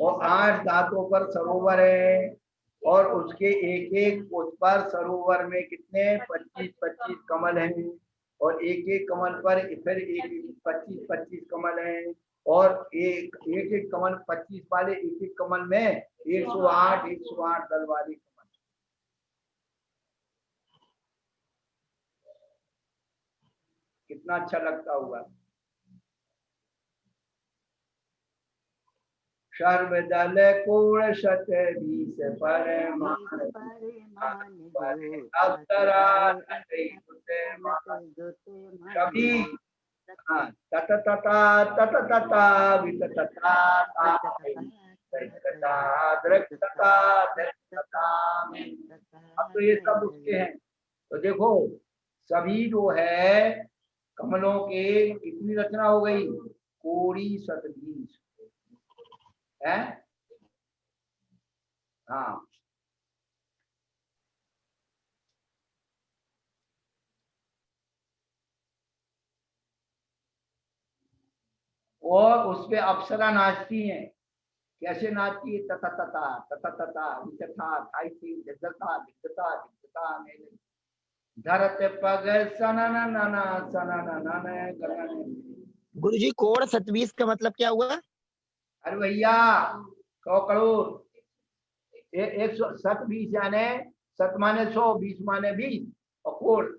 और 8 दांतों पर सरोवर है, और उसके एक एक उस पर सरोवर में कितने 25-25 कमल हैं, और एक एक कमल पर फिर एक 25-25 कमल हैं, और एक एक कमल 25 वाले एक एक कमल में 108 दल वाले कमल। कितना अच्छा लगता होगा। सर्वदल कोण शत 20 परमान अप्सरा कभी तत तथा तत तथा विततता दृक्तता दृक्तता। अब तो ये सब उसके हैं। तो देखो सभी जो है कमलों के कितनी रचना हो गई, कोड़ी 120 है। हाँ और उसपे अप्सरा नाचती हैं। कैसे नाचती है, तथा तथा तथा तथा विचथा थाई थी दिग्धता दिग्धता दिग्धता मेले धरत पग सनन नना सनन नन गगन। गुरुजी कोण 27 का मतलब क्या हुआ? अरे भैया 100 करोड़ 120 यानी 7 माने 100, 20 माने 20 और कोण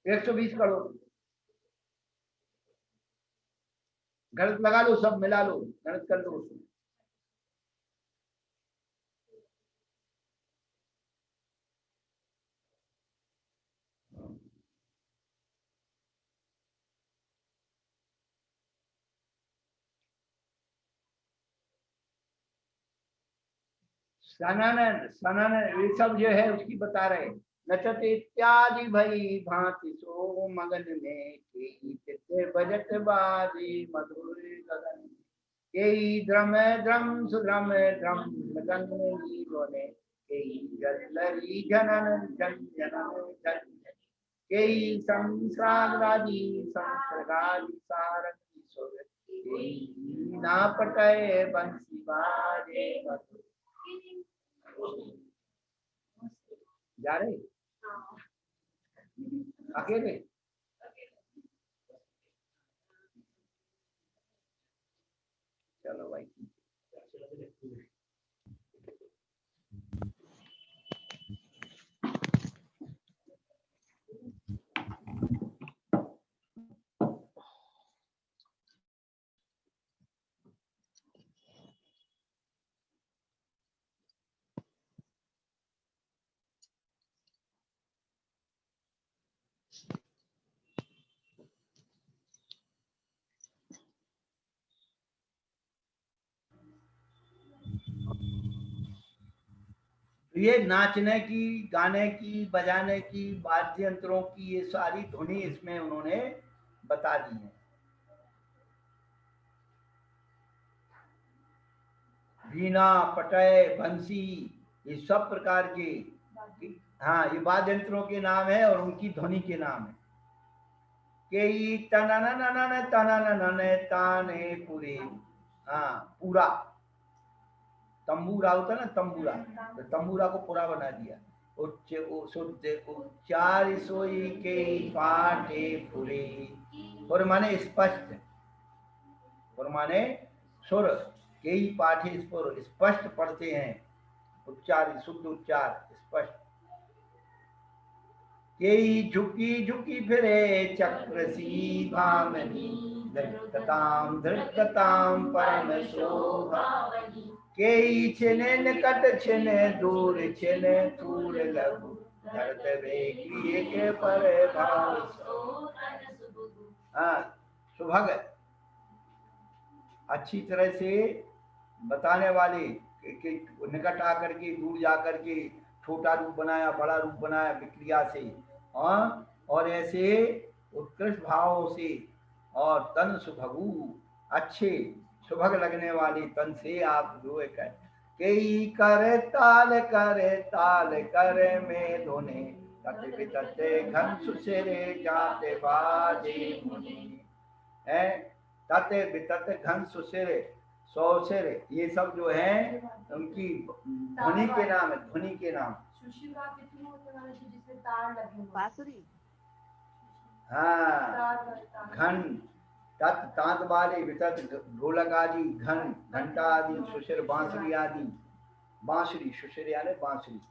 120 करोड़। गणित लगा लो, सब मिला लो, गणित कर लो। सनन सनन ये सब जो है उसकी बता रहे। नचत इत्यादि भई भांति सो मगन में के बजट बाजी मधुर गगन केई द्रम द्रम सुद्रम द्रम मगन नीलोने केई जलरी जनन जन जनन जन केई संसारादि संसर्गादि सारंगी सुर केई ना पटय बंसी बाजे मधुर। जा रहे अकेले? चलो भाई। ये नाचने की, गाने की, बजाने की, वाद्य यंत्रों की ये सारी धुनी इसमें उन्होंने बता दी है। वीणा पटय बंसी ये सब प्रकार के, हाँ ये वाद्य यंत्रों के नाम है और उनकी ध्वनि के नाम है। के तनन ताने पूरे, हाँ पूरा तंबूरा होता है ना, तंबूरा, तो तंबूरा को पूरा बना दिया। उच्चार सोई के पाठे पूरे, और माने स्पष्ट, और माने सुर के ही पाठे स्पष्ट पढ़ते हैं, उच्चार शुद्ध उच्चार स्पष्ट। के झुकी झुकी फिरे चक्र सी भामनी धृतताम धृतताम परम शोभा के छिने निकट छिने दूर छिने थूर लघु धरत वेगी के पर भाव। हाँ सुभग अच्छी तरह से बताने वाले के निकट आकर के दूर जाकर के छोटा रूप बनाया, बड़ा रूप बनाया विक्रिया से, हाँ और ऐसे उत्कृष्ट भावों से, और तन सुभगु अच्छे सुभग लगने वाली तन से आप जो है कई करे ताल करे में धोने तत बितते घन सुसेरे जाते बाजे मुनि है। तते बितते घन सुसेरे सौसेरे ये सब जो है उनकी ध्वनि के नाम है, ध्वनि के नाम। सुशिवा कितनी होते वाले जो जिसमें तार लगे हुए बांसुरी हाँ घन तत् तांत वाले वितत ढोलक आदि घन घंटा आदि सुशिर बांसुरी आदि बांसुरी सुशिर यानी बांसुरी।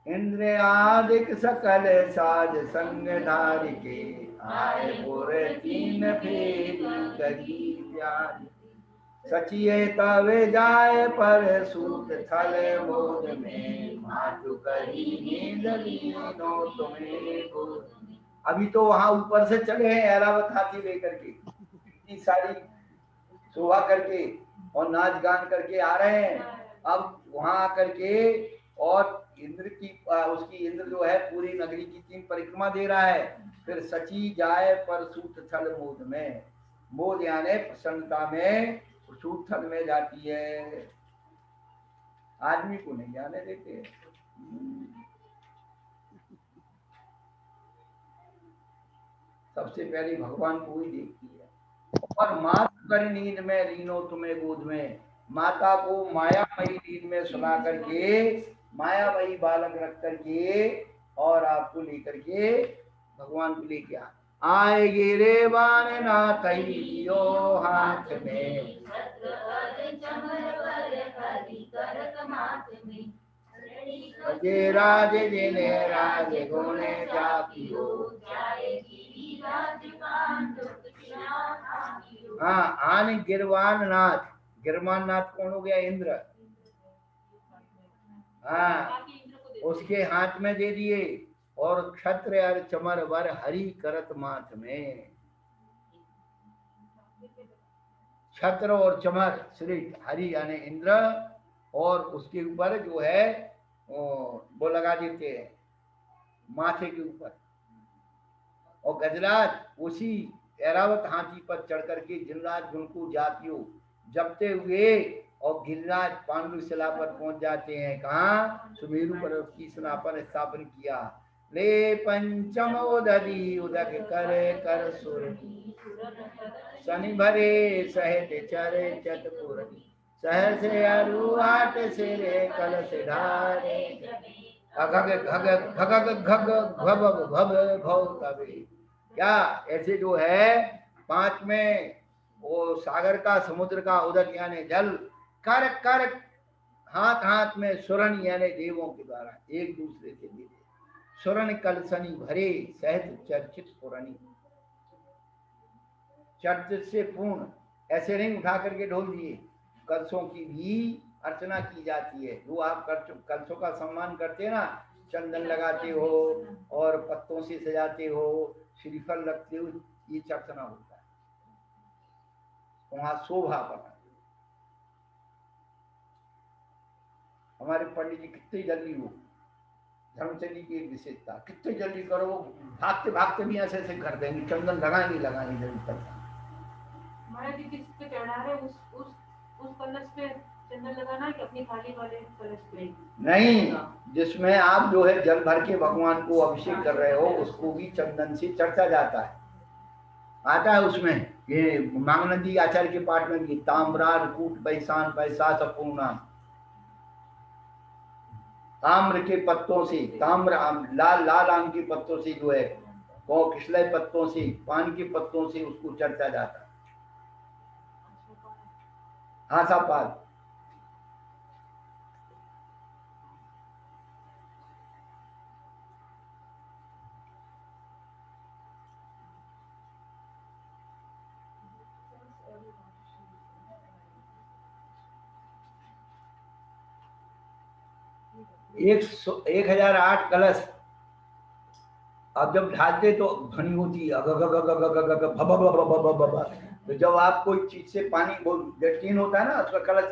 इंद्र आदिक सकल साज संग धारि के आए पुर तीन फेर करी प्यार सचिए तवे जाए पर सूत थल मोद में मातु करी नींद लीनो तुम्हें गोद। अभी तो वहां ऊपर से चढ़े हैं ऐरावत हाथी लेकर के इतनी सारी शोभा करके और नाच गान करके आ रहे हैं। अब वहां आकर के और इंद्र की उसकी इंद्र जो है पूरी नगरी की 3 परिक्रमा दे रहा है। फिर सची जाए पर सूत थल मोद में, मोद यानी प्रसन्नता में सूत थल में जाती है। आदमी को नहीं जाने देते। सबसे पहले भगवान को ही देखती है। और माँ कर नींद में रीनो तुम्हें गोद में, माता को मायामयी नींद में सुला करके मायामयी बालक रख करके और आपको लेकर के भगवान को लेके आए गिरे बान नाथ लियो हाथ में अजय राज जिने राज गुणे जापियो। हाँ आन गिरवान नाथ, गिरवान नाथ कौन हो गया? इंद्र। हाँ उसके हाथ में दे दिए। और क्षत्र अर चमर वर हरि करत माथ में, छत्र और चमर श्री हरि यानी इंद्र और उसके ऊपर जो है वो लगा देते हैं माथे के ऊपर। और गजराज उसी ऐरावत हाथी पर चढ़ करके जिनराज गुणकू जातियों जपते हुए और गिरिराज पांडु शिला पर पहुंच जाते हैं। कहाँ? सुमेरु पर्वत की शिला पर स्थापन किया। ले पंचम उदरी उदक करे कर सुर शनि भरे सहित चरे चतपुरनी सहस अरुआट सिरे कलश धारे अगग घग घगग घग घब भव भव तबे। क्या ऐसे जो है 5 में वो सागर का समुद्र का उदक यानी जल कर कर हाथ हाथ में सुरण यानी देवों के द्वारा एक दूसरे से मिले सुरण कलशनी भरे सहित चर्चित पुरानी। चर्चित से पूर्ण ऐसे नहीं उठा करके ढोल दिए, कलशों की भी अर्चना की जाती है। जो आप कलशों का सम्मान करते हैं ना, चंदन लगाते हो और पत्तों से सजाते हो, श्रीफल रखते हो, ये चर्चना होता है, वहां शोभा बना। हमारे पंडित जी कितने जल्दी हो, धर्मचंडी की एक विशेषता, कितने जल्दी करो वो भागते भागते भी ऐसे ऐसे कर देंगे, चंदन लगाएंगे जल्दी तक। महाराज जी किस पे चढ़ा रहे उस कलश पे चंदन लगाना है कि अपनी थाली वाले कलश पे? नहीं, जिसमें आप जो है जल भर के भगवान को अभिषेक कर रहे हो उसको भी चंदन से चढ़ता जाता है। आता है उसमें ये मांगनंदी आचार्य के पाठ में भी ताम्रार कूट पैसान पैसा सपूर्णा, ताम्र के पत्तों से, ताम्र लाल लाल आम के पत्तों से जो है वो किसलय पत्तों से, पान के पत्तों से उसको चढ़ता जाता है। हाथापात एक 1008 कलश अब जब ढालते तो ध्वनि होती है तो जब आप कोई चीज से पानी टीन होता है ना, उसका कलश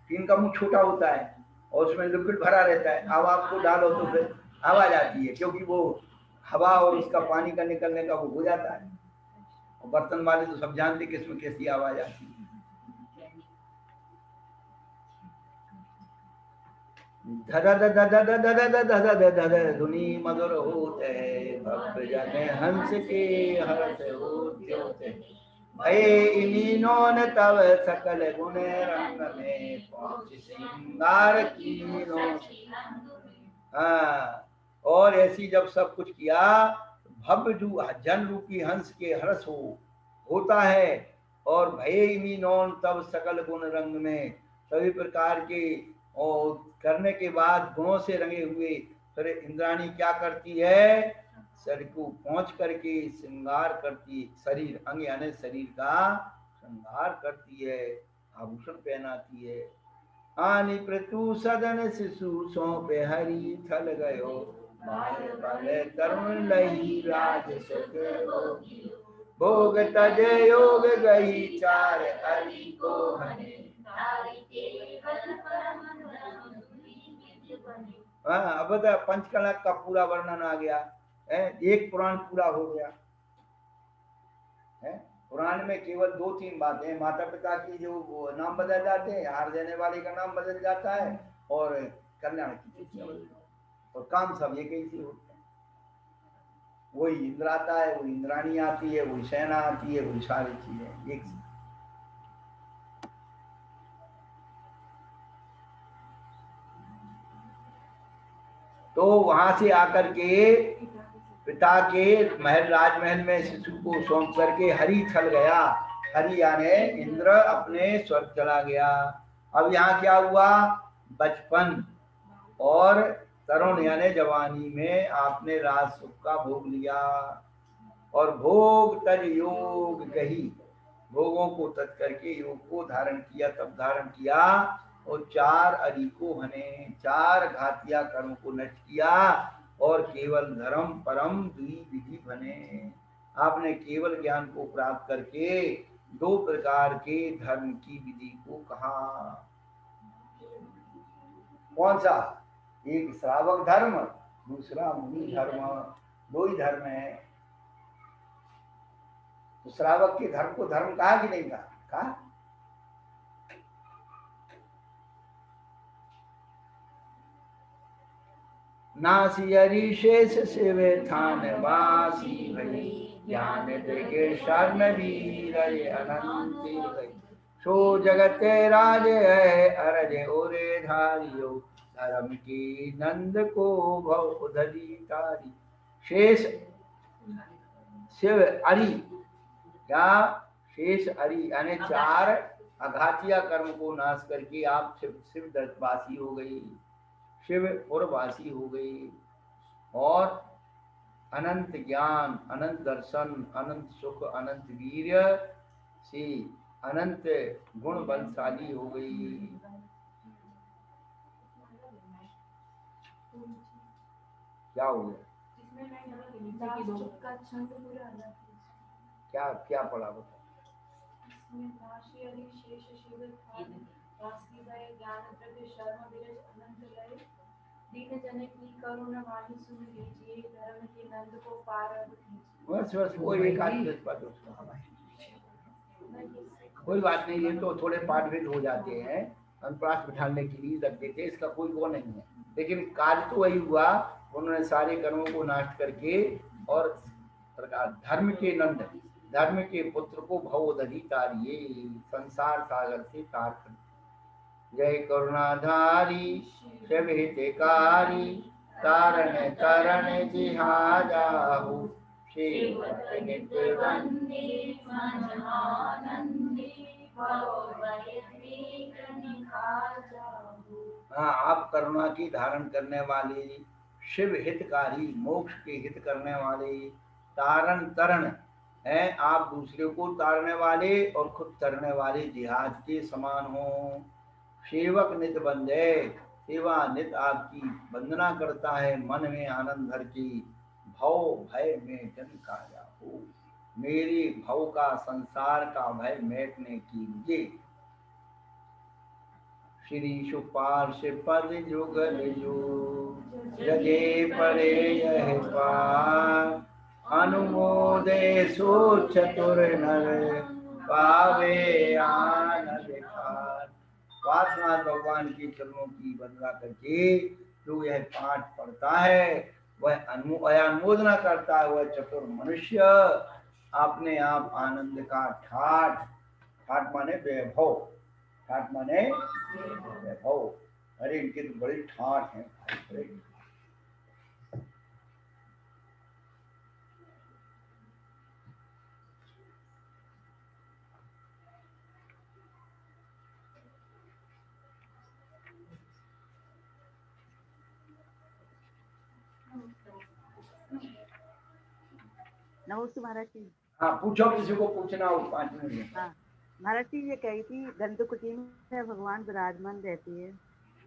टीन का मुंह छोटा होता है और उसमें लिक्विड भरा रहता है, अब आपको डालो तो फिर आवाज आती है, क्योंकि वो हवा और उसका पानी का निकलने का वो हो जाता है। और बर्तन वाले तो सब जानते किसमें कैसी आवाज आती है। धुनी मधुर होते भक्त जन हंस के हर्ष होते भय इमीनोन तब सकल गुण रंग में पहुंच श्रृंगार कीनो। हाँ, और ऐसी जब सब कुछ किया भव्य जो जन रूपी हंस के हर्ष होता है और भय इमीनोन तब सकल गुण रंग में सभी प्रकार के और करने के बाद गुणों से रंगे हुए फिर इंद्राणी क्या करती है, शरीर को पहुंच करके श्रृंगार करती, शरीर अंग यानी शरीर का श्रृंगार करती है, आभूषण पहनाती है। आनि प्रतु सदन शिशु सौंपे हरि थल गयो माय बल तरुण लही राज सुख भोग तज योग गई चार हरि को हने। हाँ, अब बता पंचकला का पूरा वर्णन आ गया है, एक पुराण पूरा हो गया है। पुराण में केवल 2-3 बातें, माता पिता की जो नाम बदल जाते हैं, हार देने वाले का नाम बदल जाता है और कल्याण की तिथियां बदल जाती है और काम सब एक ही से होते हैं। वही इंद्र आता है, वही इंद्राणी आती है, वही सेना आती है, वही सारी चीजें एक। तो वहां से आकर के पिता के महल राजमहल में शिशु को सौंप करके हरि थल गया, हरि यानी इंद्र अपने स्वर्ग चला गया। अब यहाँ क्या हुआ, बचपन और तरुण यानी जवानी में आपने राज सुख का भोग लिया और भोग तज योग गही, भोगों को तज करके योग को धारण किया, तब धारण किया और 4 अरि को हने, 4 घातिया कर्म को नष्ट किया और केवल धर्म परम द्विविधि बने। आपने केवल ज्ञान को प्राप्त करके 2 प्रकार के धर्म की विधि को कहा। कौन सा, एक श्रावक धर्म, दूसरा मुनि धर्म, 2 ही धर्म है। तो श्रावक के धर्म को धर्म कहा कि नहीं कहा? नासी हरि शेष शिव थान वासी भई ज्ञान देगे शरण वीर अनंति गई सो जगते राज है अरज ओरे धारियो धर्म की नंद को भव धरी तारी। शेष शिव अरि या शेष अरि यानी 4 अघातिया कर्म को नाश करके आप शिव दत्तवासी हो गई, शिव पुरवासी हो गई और अनंत ज्ञान, अनंत दर्शन, अनंत सुख, अनंत वीर्य से अनंत गुण बलशाली हो गई। क्या हो गया, क्या क्या पढ़ा बता? बस वो एक आदमी कोई बात नहीं, ये तो थोड़े पाठ भेद हो जाते हैं, अनुप्रास बिठाने के लिए रख देते, इसका कोई वो नहीं है, लेकिन कार्य तो वही हुआ, उन्होंने सारे कर्मों को नष्ट करके और प्रकार धर्म के नंद, धर्म के पुत्र को भवोदधि तारिये, संसार सागर से तार कर। जय करुणाधारी शिव हितकारी तारण तरण जिहाजाहु हाँ, आप करुणा की धारण करने वाले, शिव हितकारी मोक्ष के हित करने वाले, तारण तरण है, आप दूसरे को तारने वाले और खुद तरने वाले जिहाज के समान हो। सेवक नित बंदे, सेवा नित आपकी वंदना करता है, मन में आनंद भर के भव भय में जन काया हो, मेरे भव का संसार का भय मेटने कीजिए। श्री सुपार्श पद जुगल जो जगे परे यह पार अनुमोदे सो चतुर नर पावे आनंद खान। पार्श्वनाथ भगवान के चरणों की वंदना करके जो यह पाठ पढ़ता है वह अनुमोदना करता है, वह चतुर मनुष्य अपने आप आनंद का ठाठ, ठाठ माने वैभव, ठाठ माने वैभव। अरे इनके तो बड़े ठाठ हैं भाई। नमस्ते महाराज जी। हाँ पूछो, किसी को पूछना हो 5 मिनट में। हाँ महाराज जी, ये कही थी गंधकुटी में भगवान विराजमान रहती है,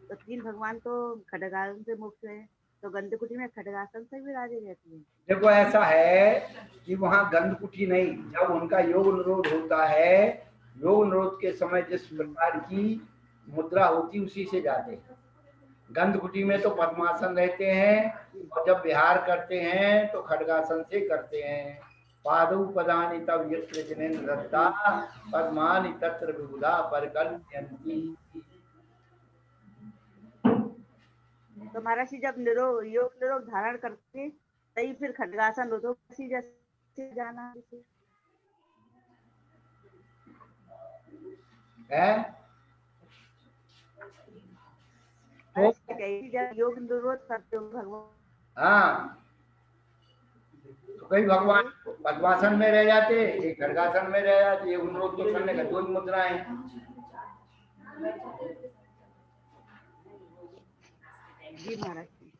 तो 3 भगवान तो खड्गासन से मुक्त है, तो गंधकुटी में खड्गासन से विराजे रहती है। देखो ऐसा है कि वहाँ गंधकुटी नहीं, जब उनका योग निरोध होता है, योग निरोध के समय जिस प्रकार की मुद्रा होती उसी से जाते हैं। गंधकुटी में तो पद्मासन रहते हैं और जब विहार करते हैं तो खड्गासन से करते हैं। पादौ पदानि तव यत्र जनेन्द्र दत्ता पद्मानि तत्र विबुधा परिकल्पयन्ति। तो महाराज जी जब योग निरोध धारण करते तभी फिर खड्गासन हो, तो किसी जैसे जाना है तो जब योग निरोध करते हो भगवान, हाँ तो कई भगवान पद्मासन में रह जाते, एक खड्गासन में रह जाते, ये अनुरोध तो करने का 2 मुद्राएं। जी महाराज जी।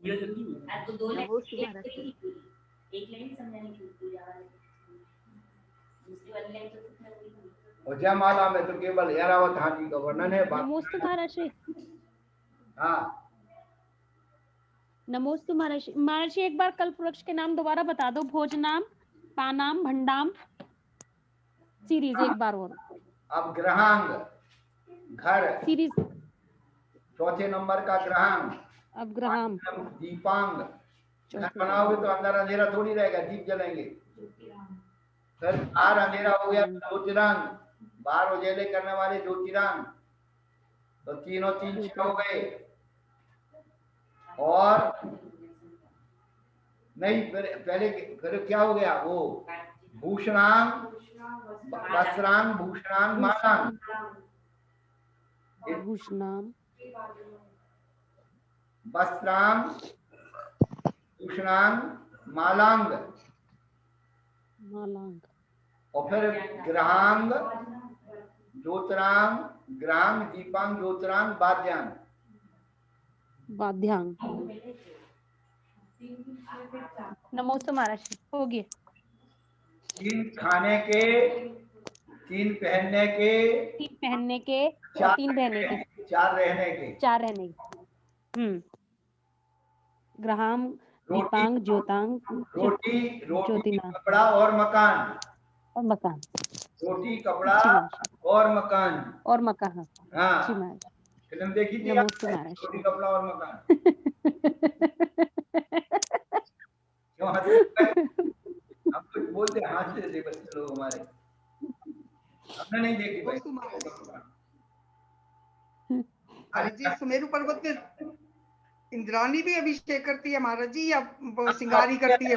नमस्ते महाराज जी। और जयमाला में तो केवल ऐरावत हाथी का वर्णन है। नमोस्तु महाराज जी। हाँ नमोस्तु महाराज जी। महाराज जी एक बार कल्प वृक्ष के नाम दोबारा बता दो। भोजनाम, पानाम, भंडाम, सीरीज एक बार और। अब ग्रहांग घर सीरीज 4थे नंबर का ग्रहांग, अब ग्रहाम, दीपांग। घर बनाओगे तो अंदर अंधेरा थोड़ी रहेगा, दीप जलेंगे। फिर बाहर अंधेरा हो गया ज्योतिरांग, बाहर उजाले करने वाले ज्योतिरांग, तो 3 और 3 6 हो गए। और नहीं पहले फिर क्या हो गया, वो भूषणांग, वस्त्रांग, भूषणांग, मालांग। भूषणाम, वस्त्रांग, भूषणांग, मालांग, मालांग, और फिर ग्रहांग, ज्योतिरांग, ग्रहांग, दीपांग, ज्योतिरांग, वाद्यांग। वाद्यांग। नमोस्तु महाराज जी। हो गया। 3 खाने के, 3 पहनने के, 3 पहनने के और 3 बहने के, 4 रहने के, 4 रहने के। ग्रहाम, दीपांग, ज्योतांग, रोटी, ज्योतिनांग कपड़ा और मकान। और मकान। रोटी, कपड़ा और मकान। और मकान। हाँ जी महाराज। फिल्म देखी थी नमस्ते महाराज। रोटी, कपड़ा और मकान। क्यों हंस रहे? हम कुछ बोलते हंस रहे थे बच्चे लोग हमारे, हमने नहीं देखी भाई। महाराज जी सुमेरु पर्वत पे इंद्राणी भी अभिषेक करती है महाराज जी, या सिंगारी करती है?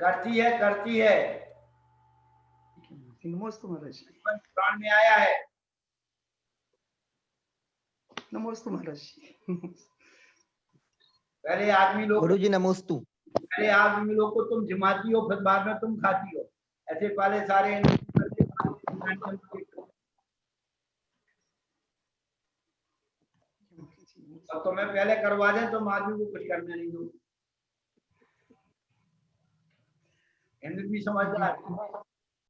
करती है, करती है। नमस्ते महाराज जी। पुराण में आया है। नमस्ते महाराज जी। पहले आदमी लोग, गुरु जी नमोस्तु। पहले आदमी लोग को तुम जिमाती हो, फिर बाद में तुम खाती हो। ऐसे पहले सारे अब तो मैं पहले करवा दें तो आदमी को कुछ करना नहीं दो। हिंदी भी समझदार।